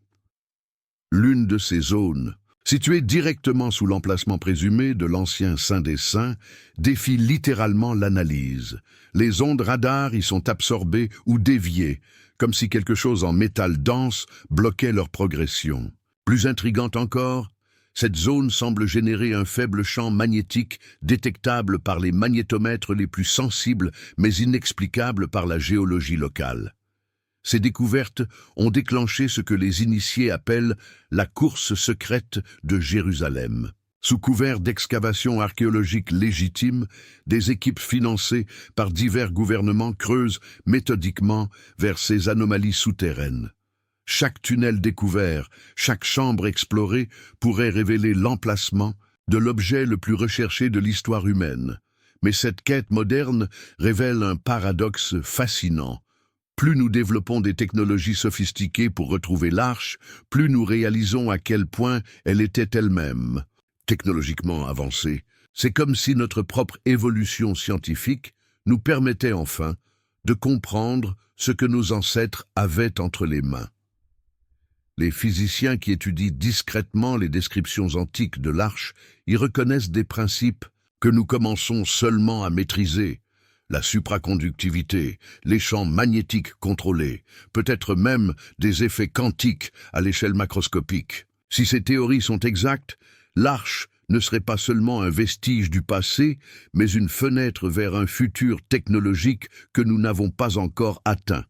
L'une de ces zones Situé directement sous l'emplacement présumé de l'ancien Saint des Saints, défie littéralement l'analyse. Les ondes radars y sont absorbées ou déviées, comme si quelque chose en métal dense bloquait leur progression. Plus intrigante encore, cette zone semble générer un faible champ magnétique détectable par les magnétomètres les plus sensibles mais inexplicable par la géologie locale. Ces découvertes ont déclenché ce que les initiés appellent la course secrète de Jérusalem. Sous couvert d'excavations archéologiques légitimes, des équipes financées par divers gouvernements creusent méthodiquement vers ces anomalies souterraines. Chaque tunnel découvert, chaque chambre explorée pourrait révéler l'emplacement de l'objet le plus recherché de l'histoire humaine. Mais cette quête moderne révèle un paradoxe fascinant. Plus nous développons des technologies sophistiquées pour retrouver l'arche, plus nous réalisons à quel point elle était elle-même technologiquement avancée. C'est comme si notre propre évolution scientifique nous permettait enfin de comprendre ce que nos ancêtres avaient entre les mains. Les physiciens qui étudient discrètement les descriptions antiques de l'arche y reconnaissent des principes que nous commençons seulement à maîtriser. La supraconductivité, les champs magnétiques contrôlés, peut-être même des effets quantiques à l'échelle macroscopique. Si ces théories sont exactes, l'arche ne serait pas seulement un vestige du passé, mais une fenêtre vers un futur technologique que nous n'avons pas encore atteint.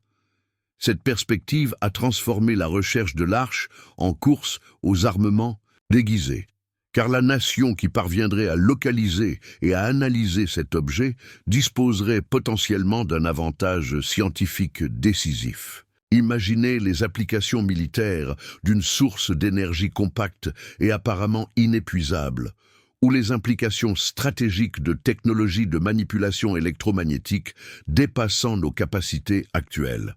Cette perspective a transformé la recherche de l'arche en course aux armements déguisés. Car la nation qui parviendrait à localiser et à analyser cet objet disposerait potentiellement d'un avantage scientifique décisif. Imaginez les applications militaires d'une source d'énergie compacte et apparemment inépuisable, ou les implications stratégiques de technologies de manipulation électromagnétique dépassant nos capacités actuelles.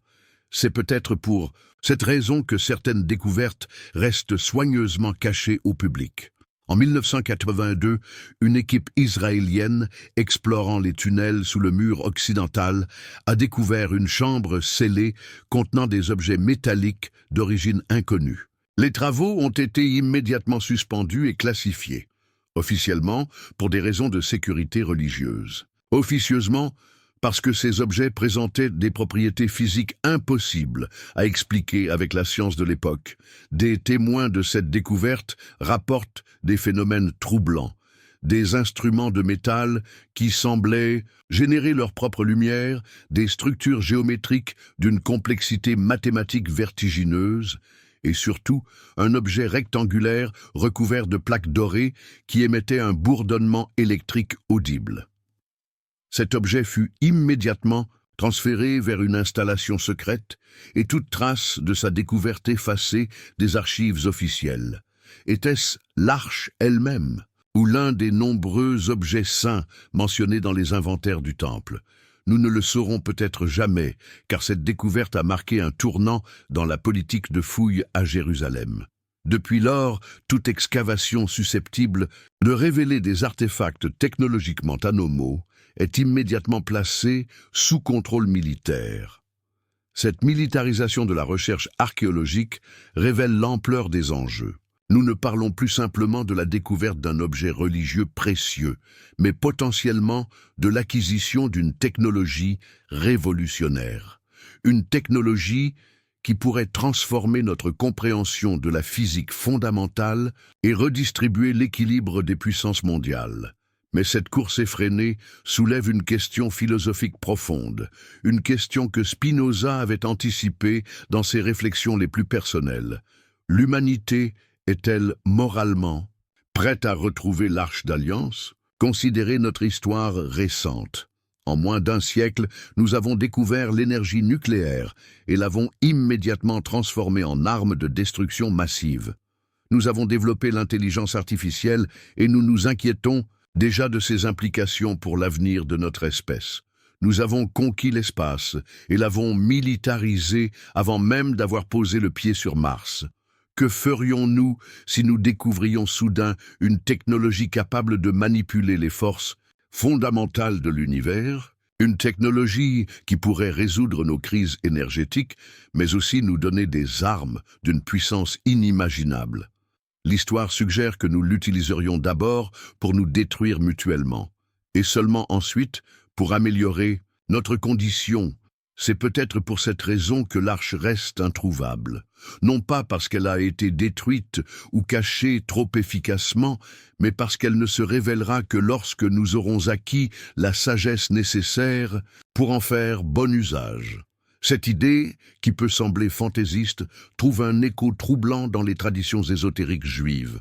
C'est peut-être pour cette raison que certaines découvertes restent soigneusement cachées au public. En 1982, une équipe israélienne, explorant les tunnels sous le mur occidental, a découvert une chambre scellée contenant des objets métalliques d'origine inconnue. Les travaux ont été immédiatement suspendus et classifiés, officiellement pour des raisons de sécurité religieuse. Officieusement, parce que ces objets présentaient des propriétés physiques impossibles à expliquer avec la science de l'époque. Des témoins de cette découverte rapportent des phénomènes troublants, des instruments de métal qui semblaient générer leur propre lumière, des structures géométriques d'une complexité mathématique vertigineuse, et surtout un objet rectangulaire recouvert de plaques dorées qui émettait un bourdonnement électrique audible. Cet objet fut immédiatement transféré vers une installation secrète et toute trace de sa découverte effacée des archives officielles. Était-ce l'arche elle-même ou l'un des nombreux objets saints mentionnés dans les inventaires du temple? Nous ne le saurons peut-être jamais, car cette découverte a marqué un tournant dans la politique de fouilles à Jérusalem. Depuis lors, toute excavation susceptible de révéler des artefacts technologiquement anomaux est immédiatement placée sous contrôle militaire. Cette militarisation de la recherche archéologique révèle l'ampleur des enjeux. Nous ne parlons plus simplement de la découverte d'un objet religieux précieux, mais potentiellement de l'acquisition d'une technologie révolutionnaire. Une technologie qui pourrait transformer notre compréhension de la physique fondamentale et redistribuer l'équilibre des puissances mondiales. Mais cette course effrénée soulève une question philosophique profonde, une question que Spinoza avait anticipée dans ses réflexions les plus personnelles. L'humanité est-elle moralement prête à retrouver l'Arche d'Alliance? Considérez notre histoire récente. En moins d'un siècle, nous avons découvert l'énergie nucléaire et l'avons immédiatement transformée en arme de destruction massive. Nous avons développé l'intelligence artificielle et nous nous inquiétons déjà de ses implications pour l'avenir de notre espèce. Nous avons conquis l'espace et l'avons militarisé avant même d'avoir posé le pied sur Mars. Que ferions-nous si nous découvrions soudain une technologie capable de manipuler les forces fondamentales de l'univers, une technologie qui pourrait résoudre nos crises énergétiques, mais aussi nous donner des armes d'une puissance inimaginable? L'histoire suggère que nous l'utiliserions d'abord pour nous détruire mutuellement, et seulement ensuite pour améliorer notre condition. C'est peut-être pour cette raison que l'arche reste introuvable, non pas parce qu'elle a été détruite ou cachée trop efficacement, mais parce qu'elle ne se révélera que lorsque nous aurons acquis la sagesse nécessaire pour en faire bon usage. Cette idée, qui peut sembler fantaisiste, trouve un écho troublant dans les traditions ésotériques juives.